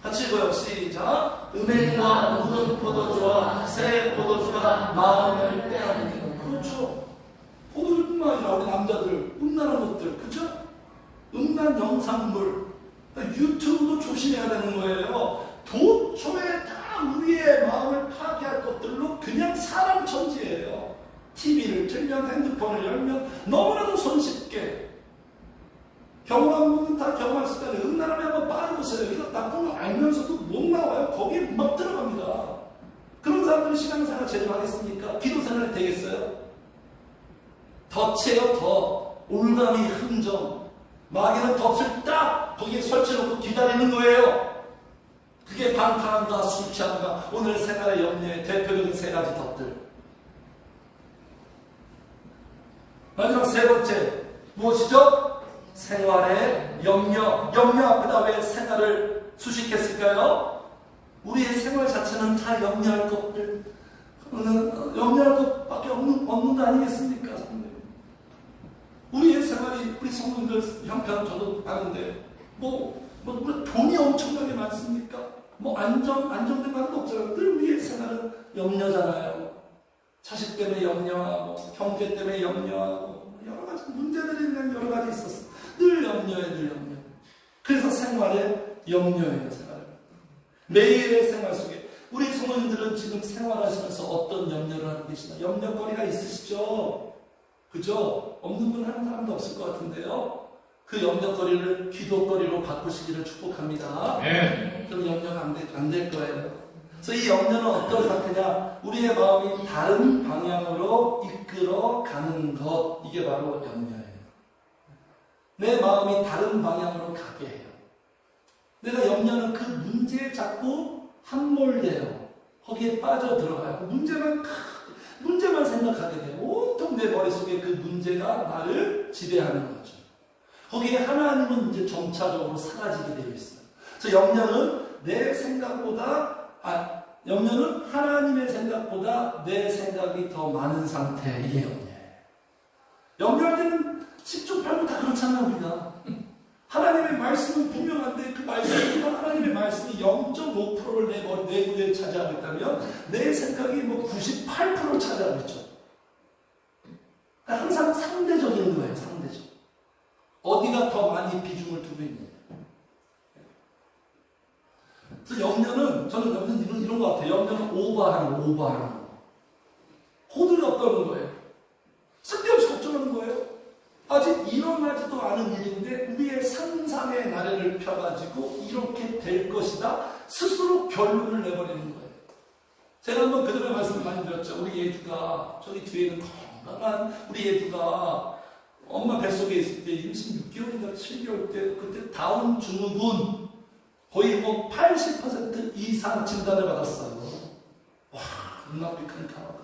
같이 읽어요. 시작. 음행과 묻은 포도주와 새 포도주가 마음을 빼앗는. 그렇죠. 포도주뿐만 아니라 우리 남자들 음란한 것들, 그죠? 음란 영상물, 유튜브도 조심해야 되는 거예요. 도초에 다 우리의 마음을 파괴할 것들로 그냥 사람 천지예요. TV를 틀면, 핸드폰을 열면 너무나도 손쉽게, 경험한 분은 다 경험할 수 있다는 음란함에 한번 빠져보세요. 이거 나쁜 거 알면서도 못 나와요. 거기에 막 들어갑니다. 그런 사람들은 신앙생활 제대로 하겠습니까? 기도생활이 되겠어요? 덫이에요, 덫. 올가미 흔적. 마귀는 덫을 딱 거기에 설치해놓고 기다리는 거예요. 그게 방탕함과 술 취함과 오늘의 생활의 염려의 대표적인 세 가지 덫들. 마지막 세 번째, 무엇이죠? 생활의 염려. 염려 앞에다 왜 생활을 수식했을까요? 우리의 생활 자체는 다 염려할 것들, 염려할 것밖에 없는 거 아니겠습니까? 우리의 생활이, 우리 성도들 형편 저도 아는데, 우리 돈이 엄청나게 많습니까? 안정된 것도 없잖아요. 늘 우리의 생활은 염려잖아요. 자식 때문에 염려하고, 경제 때문에 염려하고, 여러 가지 문제들이 그냥 여러 가지 있었어. 늘 염려해, 늘 염려. 그래서 생활에 염려해요, 생활에. 매일의 생활 속에. 우리 성도님들은 지금 생활하시면서 어떤 염려를 하고 계시나? 염려거리가 있으시죠? 그죠? 없는 분 하는 사람도 없을 것 같은데요. 그 염려거리를 기도거리로 바꾸시기를 축복합니다. 네. 그럼 염려가 안 될 거예요. 그래서 이 염려는 어떤 상태냐? 우리의 마음이 다른 방향으로 이끌어 가는 것. 이게 바로 염려예요. 내 마음이 다른 방향으로 가게 해요. 내가 염려는 그 문제에 자꾸 함몰돼요. 거기에 빠져 들어가요. 문제만 생각하게 돼요. 온통 내 머릿속에 그 문제가 나를 지배하는 거죠. 거기에 하나님은 이제 점차적으로 사라지게 되어 있어요. 그래서 염려는 하나님의 생각보다 내 생각이 더 많은 상태. 이게 염려예요. 염려할 때는 10조 8조 다 그렇잖아요, 우리가. 하나님의 말씀은 분명한데 그 말씀보다 하나님의 말씀이 0.5%를 내 뇌에 차지하고 있다면 내 생각이 98%를 차지하고 있죠. 그러니까 항상 상대적인 거예요, 상대적. 어디가 더 많이 비중을 두고 있느냐. 그래서 저는 이런 것 같아요. 염려는 오버하는 거. 호들갑 떠는 거예요. 쓸데없이 걱정하는 거예요. 아직 일어나지도 않은 일인데 우리의 상상의 나래를 펴가지고 이렇게 될 것이다 스스로 결론을 내버리는 거예요. 제가 한번 그전에 말씀을 많이 드렸죠. 우리 예주가 저기 뒤에 있는 건강한 우리 예주가 엄마 뱃속에 있을 때 임신 6개월인가 7개월 때 그때 다운 증후군 거의 80% 이상 진단을 받았어요. 와, 눈앞이 캄캄하다.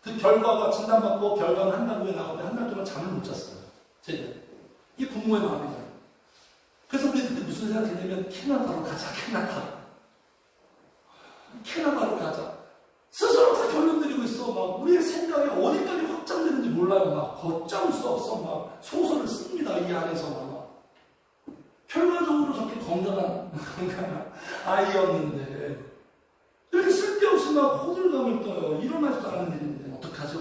그 결과가 진단받고 결과는 한 달 후에 나오는데 한 달 동안 잠을 못 잤어요. 제대로. 이게 부모의 마음이잖아요. 그래서 우리 그때 무슨 생각이 들냐면 캐나다로 가자. 캐나다로 가자. 스스로 다 결론 내리고 있어. 우리의 생각이 어디까지 확장되는지 몰라요. 걷잡을 수 없어. 소설을 씁니다. 이 안에서. 결과적으로 저렇게 건강한 아이였는데 이렇게 쓸데없이 막 호들갑을 떠요. 일어나지도 않은 일인데 어떡하지?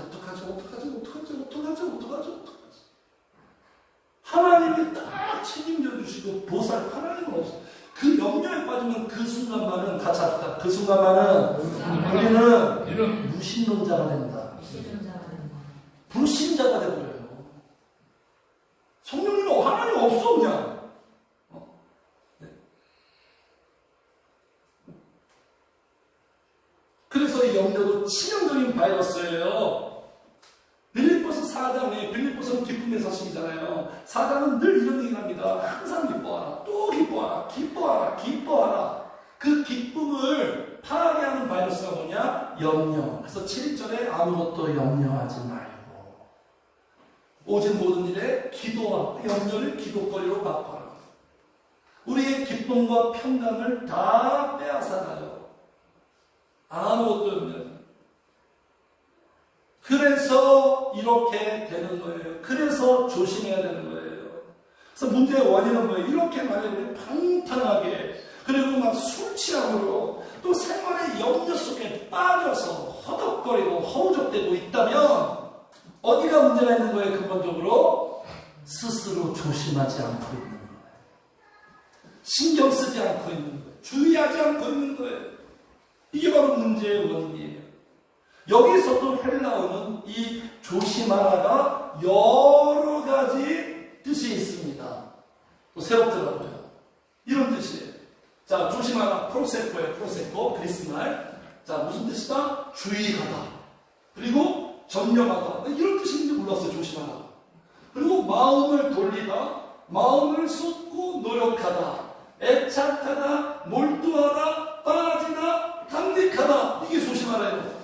하나님이 딱 책임져 주시고 보살 하나님은 없어요. 그 염려에 빠지면 그 순간만은 같이 합시다. 그 순간만은 우리는 무신론자가 된다. 불신자가 되버려요. 성령님은 하나님 없어 그냥. 그래서 이 염려도 치명적인 바이러스예요. 빌립보서 4장에 빌립보서는 기쁨의 서신이잖아요. 4장은 늘 이런 얘기를 합니다. 항상 기뻐하라. 또 기뻐하라. 그 기쁨을 파괴하는 바이러스가 뭐냐? 염려. 그래서 7절에 아무것도 염려하지 말고 오직 모든 일에 기도와 염려를 기도거리로 바꿔라. 우리의 기쁨과 평강을 다 빼앗아가요. 아무것도 염려하지. 그래서 이렇게 되는 거예요. 그래서 조심해야 되는 거예요. 그래서 문제의 원인은 뭐예요? 이렇게 만약에 방탕하게 그리고 막 술 취함으로 또 생활의 염려 속에 빠져서 허덕거리고 허우적대고 있다면 어디가 문제가 있는 거예요? 근본적으로 스스로 조심하지 않고 있는 거예요. 신경 쓰지 않고 있는 거예요. 주의하지 않고 있는 거예요. 이게 바로 문제의 원인이에요. 여기서도 헬라어는 이 조심하라가 여러 가지 뜻이 있습니다. 또 새롭더라고요. 이런 뜻이에요. 자, 조심하라. 프로세코예요. 프로세코. 그리스 말. 자, 무슨 뜻이다? 주의하다. 그리고 전념하다. 이런 뜻이 있는지 몰랐어요. 조심하라. 그리고 마음을 돌리다. 마음을 쏟고 노력하다. 애착하다. 몰두하다. 빠지다. 탐닉하다. 이게 조심하라예요.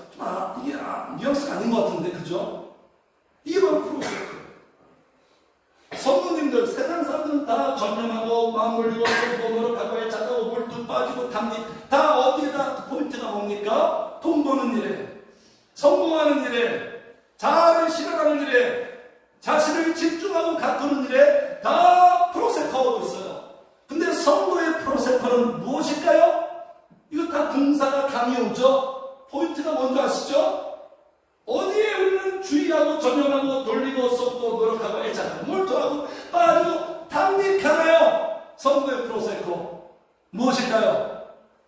이게 뉘앙스가 아닌 것 같은데, 그죠? 이게 바로 프로세코예요. 성도님들, 세상 사람들은 다 전념하고 마음 올리고 쏟고 노력하고 애착하고 몰두 빠지고 탐닉 다 어디에다 포인트가 뭡니까? 돈 버는 일에, 성공하는 일에, 자아를 실현하는 일에, 자신을 집중하고 가꾸는 일에 다 프로세코하고 있어요. 근데 성도의 프로세코는 무엇일까요? 이거 다 동사가 감이 오죠? 포인트가 뭔지 아시죠? 어디에 우리는 주의하고 전념하고 돌리고 쏟고 노력하고 애착하고 몰두하고 빠지고 탐닉하나요? 성도의 프로세코 무엇일까요?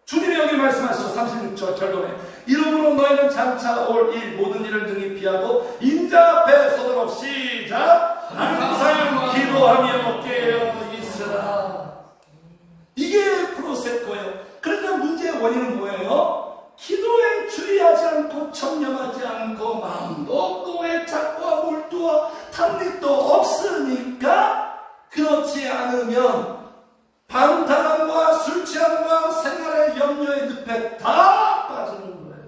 주님이 여기 말씀하시죠. 36절 결론에 이러므로 너희는 장차 올 이 모든 일을 능히 피하고 인자 앞에 서도록 시작 항상 기도하며 깨어 있으라. 이게 프로세코예요. 그러니까 문제의 원인은 뭐예요? 기도에 주의하지 않고 청렴하지 않고 마음도 없고 애착과 몰두와 탐닉도 없으니까 그렇지 않으면 방탕함과 술취함과 생활의 염려의 늪에 다 빠지는 거예요.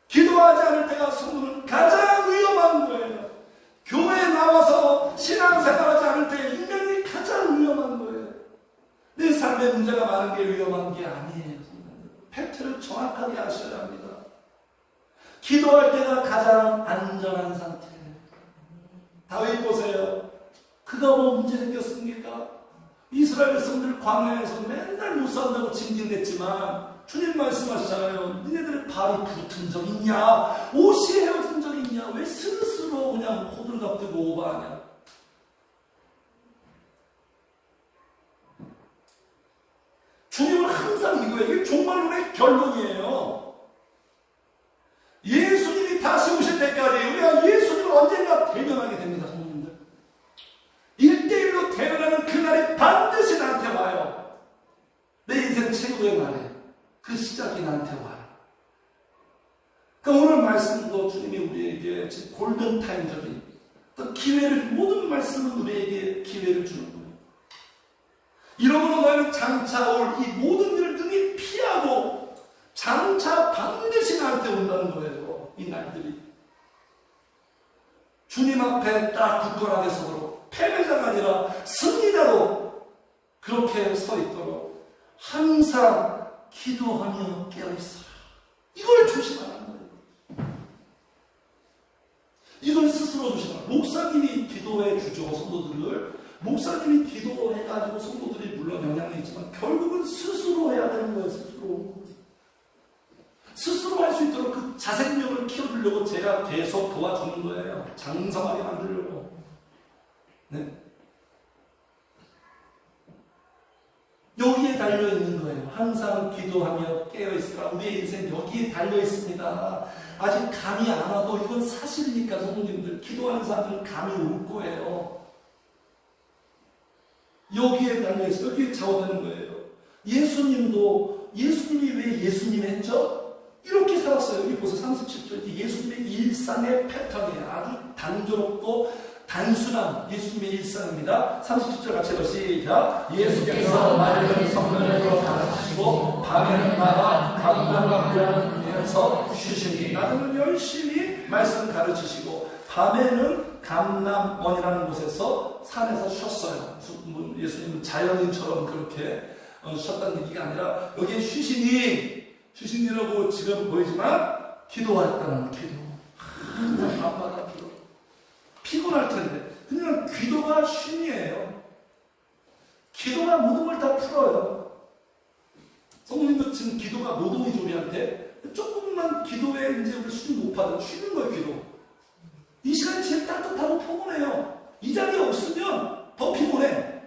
기도하지 않을 때가 성도는 가장 위험한 거예요. 교회에 나와서 신앙생활하지 않을 때 인간이 가장 위험한 거예요. 내 삶에 문제가 많은 게 위험한 게 아니에요. 팩트를 정확하게 아셔야 합니다. 기도할 때가 가장 안전한 상태예요. 다윗 보세요. 그가 뭐 문제 생겼습니까? 이스라엘 백성들 광야에서 맨날 못 산다고 징징댔지만 주님 말씀하시잖아요. 니네들의 발이 붙은 적 있냐? 옷이 헤어진 적 있냐? 왜 스스로 그냥 호들갑 뜨고 오버하냐? 주님은 항상 이거예요. 이게 종말론의 결론이에요. 예수님이 다시 오실 때까지 우리가 예수님을 언젠가 대면하게 됩니다. 성도님들. 1대1로 대면하는 그날이 반드시 나한테 와요. 내 인생 최고의 날에 그 시작이 나한테 와요. 그러니까 오늘 말씀도 주님이 우리에게 골든타임적인 어떤 기회를, 모든 말씀은 우리에게 기회를 주는 거예요. 이러므로 너희는 장차 올 이 모든 일을 능히 피하고 장차 반드시 나한테 온다는 거예요. 이 날들이. 주님 앞에 딱 굳건하게 서도록 패배자가 아니라 승리자로 그렇게 서 있도록 항상 기도하며 깨어있어라. 이걸 조심하라는 거예요. 이걸 스스로 조심하라. 목사님이 기도해 주죠. 성도들을 목사님이 기도해가지고 성도들이 물론 영향이 있지만 결국은 스스로 해야 되는 거예요. 스스로 할 수 있도록 그 자생력을 키워주려고 제가 계속 도와주는 거예요. 장성하게 만들려고. 네. 여기에 달려있는 거예요. 항상 기도하며 깨어있으라. 우리의 인생 여기에 달려있습니다. 아직 감이 안 와도 이건 사실이니까 성도님들, 기도하는 사람들은 감이 올 거예요. 여기에 달려있어요. 여기에 작업하는 거예요. 예수님이 왜 예수님 했죠? 이렇게 살았어요. 여기 보세요. 37절. 예수님의 일상의 패턴이에요. 아주 단조롭고 단순한 예수님의 일상입니다. 37절 같이 해서 시작. 예수께서 마리아를 성전으로 가르치시고 밤에는 나가 감람원에서 쉬시니. 낮에는 열심히 말씀 가르치시고 밤에는 감람원이라는 곳에서 산에서 쉬었어요. 예수님은 자연인처럼 그렇게 쉬었다는 얘기가 아니라 여기에 쉬시니라고 지금 보이지만 기도했다는 기도. 밤마다 기도. 피곤할 텐데 그냥 기도가 쉼이에요. 기도가 모든 걸 다 풀어요. 성령님도 지금 기도가 노동이 우리한테 조금만 기도에 이제 우리 수준 높아도 쉬는 거예요. 기도. 이 시간이 제일 따뜻하고 포근해요. 이 자리에 없으면 더 피곤해.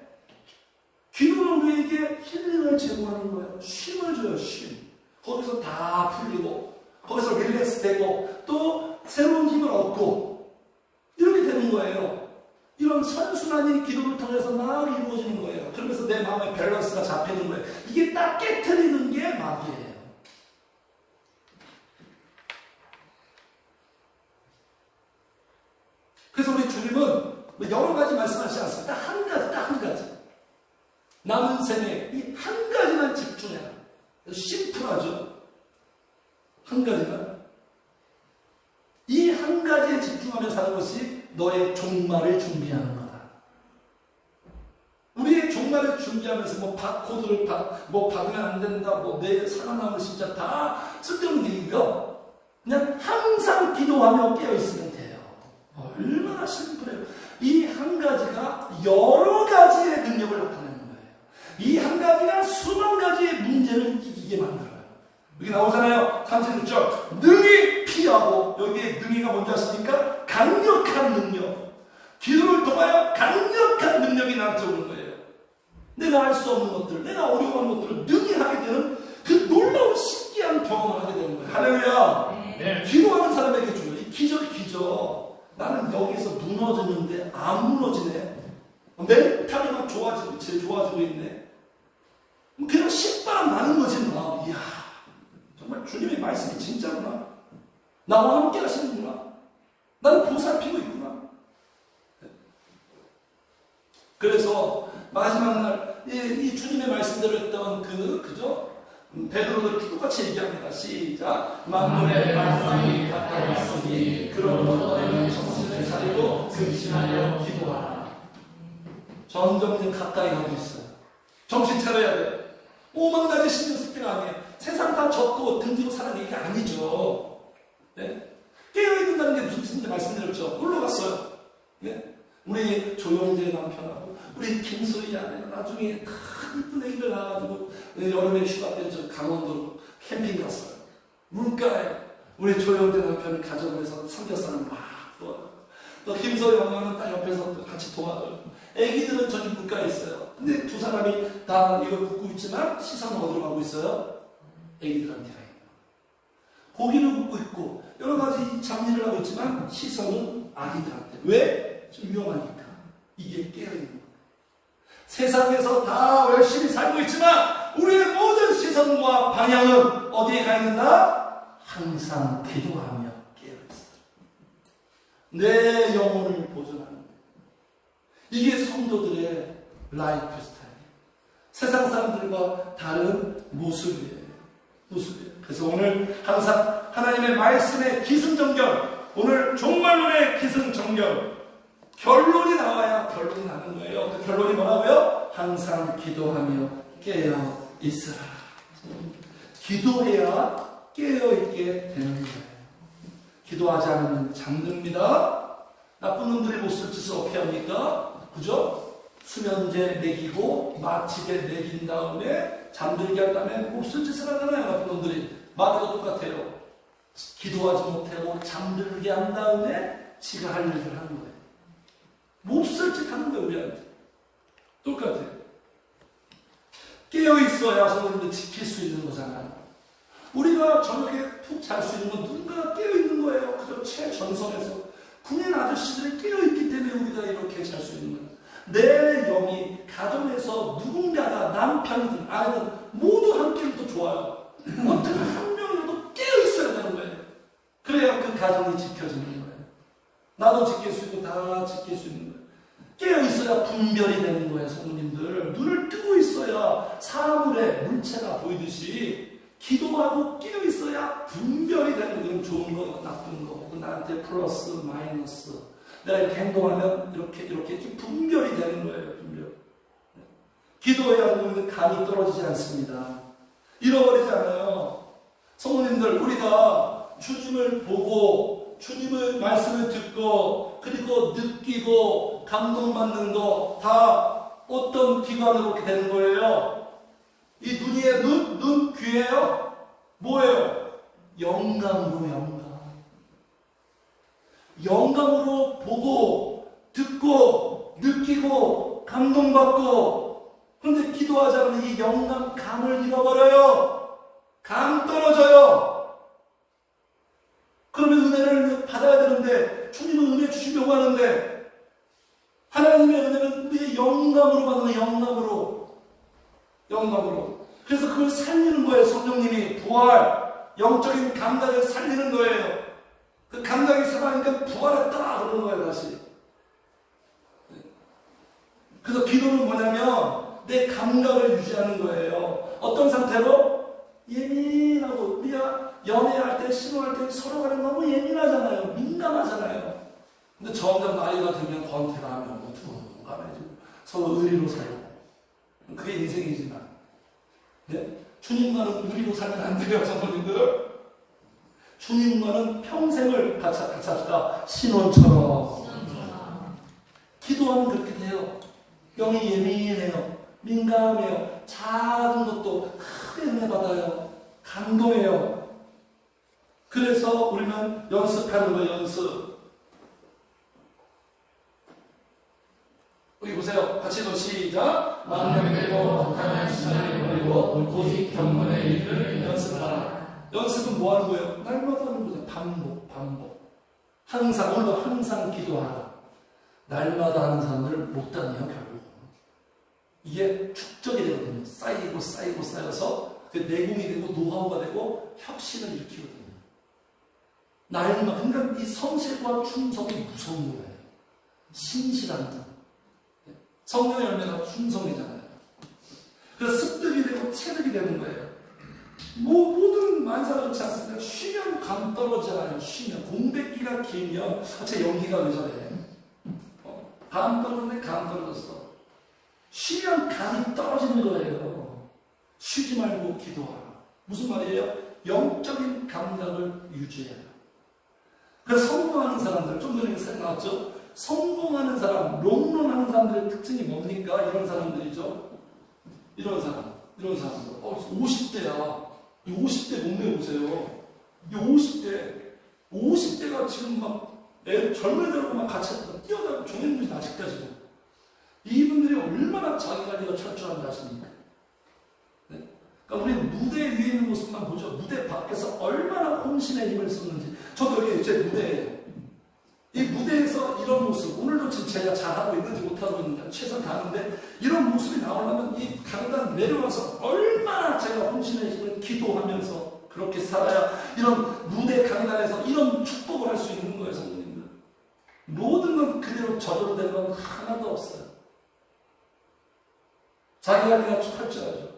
기도는 우리에게 힐링을 제공하는 거예요. 쉼을 줘요. 쉼. 거기서 다 풀리고 거기서 릴렉스 되고 또 새로운 힘을 얻고 이렇게 되는 거예요. 이런 선순환이 기도를 통해서 막 이루어지는 거예요. 그러면서 내 마음의 밸런스가 잡히는 거예요. 이게 딱 깨트리는 게 마귀예요. 그래서 우리 주님은 여러 가지 말씀하시지 않습니다. 딱 한 가지. 남은 생에 이 한 가지만 집중해라. 심플하죠? 한 가지만. 이 한 가지에 집중하며 사는 것이 너의 종말을 준비하는 거다. 우리의 종말을 준비하면서 바코드를 박으면 안 된다, 내 살아남을 진짜 다 쓸데없는 얘기고요. 그냥 항상 기도하며 깨어있으면 돼요. 얼마나 심플해요. 이 한 가지가 여러 가지의 능력을 나타내는 거예요. 이 한 가지가 수만 가지의 문제를 이기게 만들어요. 여기 나오잖아요. 36절. 능히 피하고, 여기에 능히가 뭔지 아십니까? 강력한 능력. 기도를 통하여 강력한 능력이 나한테 오는 거예요. 내가 할 수 없는 것들, 내가 어려워하는 것들을 능히 하게 되는 그 놀라운 신기한 경험을 하게 되는 거예요. 할렐루야. 네. 기도하는 사람에게 줘요. 이 기적. 나는 여기서 무너지는데 안 무너지네. 멘탈이 막 좋아지고 있네. 그냥 신바람 나는 거지 뭐. 이야, 정말 주님의 말씀이 진짜구나. 나와 함께 하시는구나. 나는 보살피고 있구나. 그래서 마지막 날 이 주님의 말씀대로 했던 그죠? 베드로도 똑같이 얘기합니다. 시작. 만물의 말씀이 가까이 왔으니 그러므로 너희는 정신을 차리고 근신하여 기도하라. 점점 가까이 가고 있어요. 정신 차려야 돼. 오만 가지 신경 쓸 때가 아니에요. 세상 다 접고 등지고 사는 얘기가 아니죠. 네? 깨어있는다는 게 무슨 말씀드렸죠. 올라갔어요. 네? 우리 조용재 남편하고 우리 김소희 아내가 나중에 큰 이쁜 애기를 낳아가지고 여름에 휴가 때 저 강원도 캠핑 갔어요. 물가에 우리 조용재 남편이 가정에서 삼겹살을 막 도와줘요. 또 김소희 엄마는 딱 옆에서 또 같이 도와줘요. 애기들은 저기 물가에 있어요. 근데 두 사람이 다 이거 굽고 있지만 시선은 어디로 가고 있어요? 애기들한테 가요. 고기를 굽고 있고 여러 가지 잡일을 하고 있지만 시선은 아기들한테. 왜? 좀 위험하니까. 이게 깨어있는 거예요. 세상에서 다 열심히 살고 있지만 우리의 모든 시선과 방향은 어디에 가 있는다? 항상 기도하며 깨어있어요. 내 영혼을 보존하는 거예요. 이게 성도들의 라이프 스타일이에요. 세상 사람들과 다른 모습이에요. 그래서 오늘 항상 하나님의 말씀의 기승전결, 오늘 종말론의 기승전결, 결론이 나와야 결론이 나는 거예요. 그 결론이 뭐라고요? 항상 기도하며 깨어 있으라. 기도해야 깨어 있게 되는 거예요. 기도하지 않으면 잠듭니다. 나쁜 놈들이 못쓸 짓을 어떻게 합니까? 그죠? 수면제 먹이고 마취제 먹인 다음에 잠들게 한 다음에 몹쓸 짓을 하잖아요. 나쁜 놈들이. 마귀도 똑같아요. 기도하지 못하고 잠들게 한 다음에 지가 할 일을 하는 거예요. 몹쓸 짓 하는 거예요. 우리한테. 똑같아요. 깨어있어야 성도님들 지킬 수 있는 거잖아요. 우리가 저녁에 푹 잘 수 있는 건 누군가가 깨어있는 거예요. 그저 최전선에서 군인 아저씨들이 깨어있기 때문에 우리가 이렇게 잘 수 있는 거예요. 내 영이 가정에서 누군가가 남편이든 아내든 모두 함께해도 좋아요. 어떻게 한 명이라도 깨어있어야 되는 거예요. 그래야 그 가정이 지켜지는 거예요. 나도 지킬 수 있고 다 지킬 수 있는 거예요. 깨어있어야 분별이 되는 거예요. 성도님들 눈을 뜨고 있어야 사물의 물체가 보이듯이 기도하고 깨어있어야 분별이 되는 거예요. 좋은 거 나쁜 거 나한테 플러스 마이너스 내가 이렇게 행동하면 이렇게 분별이 되는 거예요. 분별. 기도해야 우리는 감이 떨어지지 않습니다. 잃어버리지 않아요. 성도님들 우리가 주님을 보고 주님의 말씀을 듣고 그리고 느끼고 감동받는 거 다 어떤 기관으로 이렇게 되는 거예요? 이 눈이에요? 눈? 귀예요? 뭐예요? 영감으로 영감으로 보고 듣고 느끼고 감동받고 그런데 기도하지 않으면 이 영감 감을 잃어버려요. 감 떨어져요. 그러면 은혜를 받아야 되는데 주님은 은혜 주시려고 하는데 하나님의 은혜는 우리의 영감으로 받는 영감으로 그래서 그걸 살리는 거예요. 성령님이 부활 영적인 감각을 살리는 거예요. 그 감각이 살아나니까 부활했다 그러는 거예요. 다시. 그래서 기도는 뭐냐면 내 감각을 유지하는 거예요. 어떤 상태로? 예민하고 우리가 연애할 때 신호할 때 서로 간에 너무 예민하잖아요. 민감하잖아요. 근데 점점 나이가 들면 권태가 하면 둔감해지고 서로 의리로 살고 그게 인생이지만 네? 주님과는 의리로 살면 안 돼요. 성도님들 주님과는 평생을 같이 합시다. 신혼처럼 기도하면 그렇게 돼요. 영이 예민해요. 민감해요. 작은 것도 크게 은혜 받아요. 감동해요. 그래서 우리는 연습하는 거예요. 연습. 여기 보세요. 같이 더 시작. 마음을 내고 독하는 시간을 버리고 오직 경건의 일을 연습하라. 연습은 뭐 하는 거예요? 날마다 하는 거죠. 반복. 항상 오늘도 항상 기도하라. 날마다 하는 사람들 못 다녀요. 결국. 이게 축적이 되거든요. 쌓여서 그 내공이 되고 노하우가 되고 혁신을 일으키거든요. 날마다. 그러니까 이 성실과 충성이 무서운 거예요. 신실한 거. 성령의 열매가 충성이잖아요. 그래서 습득이 되고 체득이 되는 거예요. 모든 만사가 그렇지 않습니까? 쉬면 감 떨어지잖아요. 쉬면. 공백기가 길면 제 연기가 왜 저래? 감 떨어졌네. 감 떨어졌어. 쉬면 감이 떨어지는 거예요. 쉬지 말고 기도하라. 무슨 말이에요? 영적인 감각을 유지해라. 그래서 성공하는 사람들, 좀 전에 생각나왔죠? 성공하는 사람, 롱런하는 사람들의 특징이 뭡니까? 이런 사람들이죠. 이런 사람들. 50대야. 이 50대 몸매 보세요. 이 50대가 지금 막 젊은 애들하고 막 같이 뛰어다니고 종횡무진 아직까지도. 이분들이 얼마나 자기관리가 철저한지 아십니까? 네? 그러니까 우리 무대 위에 있는 모습만 보죠. 무대 밖에서 얼마나 혼신의 힘을 쏟는지. 저도 여기 제 무대예요. 이 무대에서 이런 모습, 오늘도 지금 제가 잘하고 있는지 못하고 있는지 최선 다하는데 이런 모습이 나오려면 이 강단 내려와서 얼마나 제가 혼신의 힘을 기도하면서 그렇게 살아야 이런 무대 강단에서 이런 축복을 할 수 있는 거예요. 성도님들. 모든 건 그대로 저절로 되는 건 하나도 없어요. 자기관리가 철저하죠.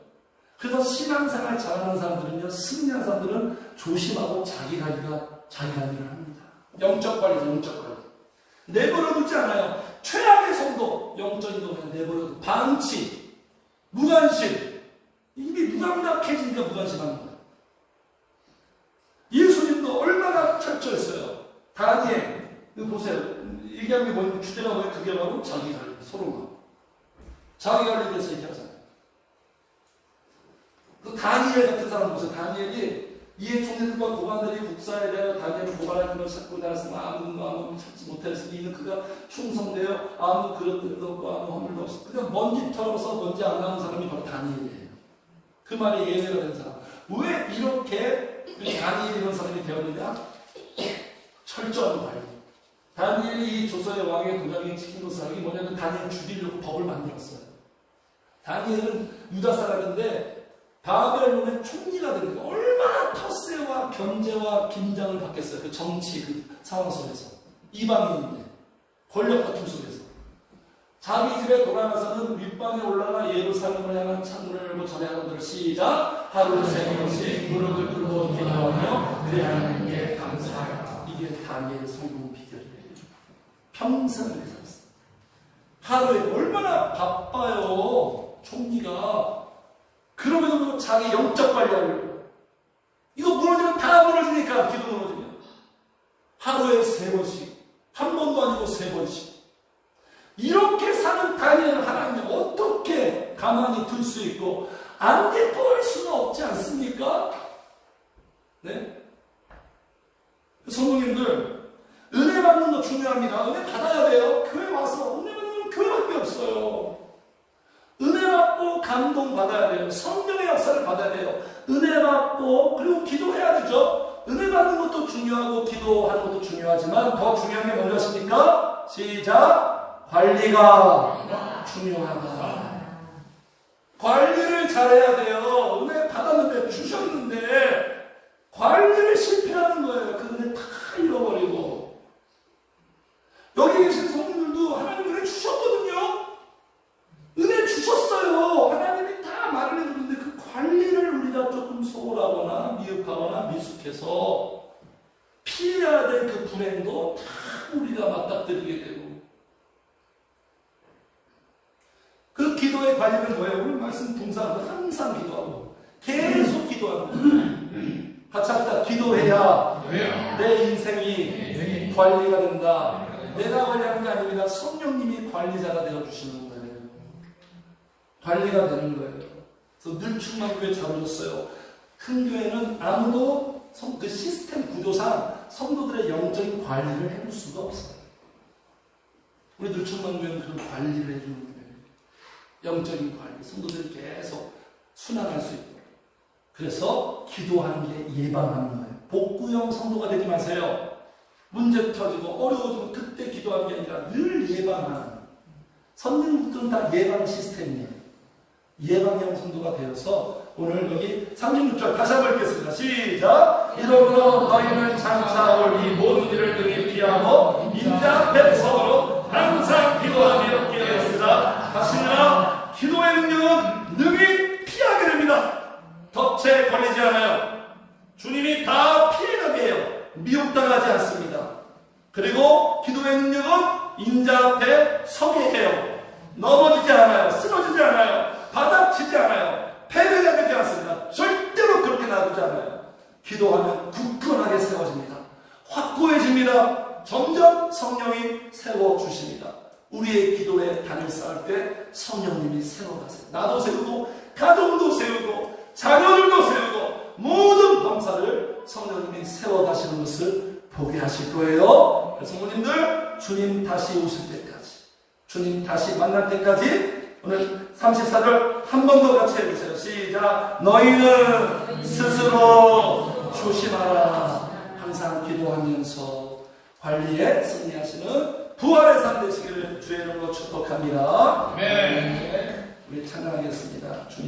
그래서 신앙생활 잘하는 사람들은요, 승리한 사람들은 조심하고 자기관리를 합니다. 영적 관리죠. 영적 관리. 내버려두지 않아요. 최악의 성도, 영적인 동안 내버려두고 방치, 무관심. 이미 무감각해지니까 무관심하는 거예요. 예수님도 얼마나 철저했어요. 다니엘, 이거 보세요. 얘기하는 게 뭐냐면 주제가 뭐예요? 그게 바로 자기관리, 서로가. 자기 관리돼서 이렇게 하잖아요. 그 다니엘 같은 사람 보세요. 다니엘이 이해 총리들과 고관들이 국사에 대하여 다니엘을 고발할 것을 찾고 나서 아무도 찾지 못하였으니 이는 그가 충성되어 아무 그릇도 없고 아무 허물도 없어. 그냥 먼지 털어서 먼지 안 나는 사람이 바로 다니엘이에요. 그 말이 예외가 된 사람. 왜 이렇게 다니엘 이런 사람이 되었느냐? 철저한 관리. 다니엘이 이 조서의 왕의 도장에 찍힌 것을 하기 뭐냐면 다니엘 죽이려고 법을 만들었어요. 다니엘은 유다 사람인데 바벨론의 총리가 되는 거예요. 얼마나 텃세와 견제와 긴장을 받겠어요. 그 정치 그 상황 속에서. 이방인인데 권력 다툼 속에서. 자기 집에 돌아가서는 윗방에 올라가 예루살렘을 향한 창문을 열고 전야가들 시작. 하루 3번씩 무릎을 꿇고 기도하며 그 하나님께 감사하라. 이게 다니엘의 성공 비결이에요. 평생을 살았어요. 하루에 얼마나 바빠요. 총리가. 그러면서 자기 영적 관리하려고. 이거 무너지면 다 무너지니까, 기도 무너지면. 하루에 3번씩. 한 번도 아니고 3번씩. 이렇게 사는 다니엘을 하나님이 어떻게 가만히 둘 수 있고, 안 기뻐할 수는 없지 않습니까? 네? 성도님들, 은혜 받는 거 중요합니다. 은혜 받아야 돼요. 교회 와서 은혜 받는 건 교회밖에 없어요. 은혜 받고 감동 받아야 돼요. 성령의 역사를 받아야 돼요. 은혜 받고 그리고 기도해야 되죠. 은혜 받는 것도 중요하고 기도하는 것도 중요하지만 더 중요한 게 뭔가십니까? 시작! 관리가 중요하다. 관리를 잘해야 돼요. 은혜 받았는데 주셨는데 관리를 실패하는 거예요. 그 은혜 다 잃어버리고. 여기 계신 성도들도 하나님 은혜 주셨거든요. 은혜 주셨어요. 하나님이 다 말을 해주는데 그 관리를 우리가 조금 소홀하거나 미흡하거나 미숙해서 피해야 될 그 불행도 다 우리가 맞닥뜨리게 되고. 그 기도의 관리는 뭐예요? 오늘 말씀 분사하고 항상 기도하고 계속 기도하고 같이 합시다. 기도해야 내 인생이 관리가 된다. 내가 관리하는 게 아닙니다. 성령님이 관리자가 되어주시는 거예요. 관리가 되는 거예요. 그래서 늘 충만교회 잘 오셨어요. 큰 교회는 아무도 그 시스템 구조상 성도들의 영적인 관리를 해줄 수가 없어요. 우리 늘 충만교회는 그런 관리를 해주는 거예요. 영적인 관리. 성도들이 계속 순환할 수 있고. 그래서 기도하는 게 예방하는 거예요. 복구형 성도가 되지 마세요. 문제 터지고 어려워지고 그때 기도하는 게 아니라 늘 예방하는. 선진국들은 다 예방 시스템이에요. 예방형 성도가 되어서 오늘 여기 36절 다시 한번 읽겠습니다. 시작! 이러므로 너희는 장차 올 이 모든 일을 등에 피하고 인자 앞에 서로 항상 기도하며 깨어있으라 하시니라. 기도의 능력은 능히 피하게 됩니다. 덫에 걸리지 않아요. 주님이 다 피해가게 해요. 미혹당하지 않습니다. 그리고 기도의 능력은 인자 앞에 서게 해요. 넘어지지 않아요. 쓰러지지 않아요. 바닥치지 않아요. 패배가 되지 않습니다. 절대로 그렇게 놔두지 않아요. 기도하면 굳건하게 세워집니다. 확고해집니다. 점점 성령이 세워주십니다. 우리의 기도에 단을 쌓을 때 성령님이 세워가세요. 나도 세우고 가정도 세우고 자녀들도 세우고 모든 범사를 성령님이 세워가시는 것을 보게 하실 거예요. 성도님들, 주님 다시 오실 때까지, 주님 다시 만날 때까지 오늘 34절 한 번 더 같이 해보세요. 시작! 너희는 스스로 조심하라. 항상 기도하면서 관리에 승리하시는 부활의 삶 되시기를 주의 이름으로 축복합니다. 네. 우리 찬양하겠습니다. 주님.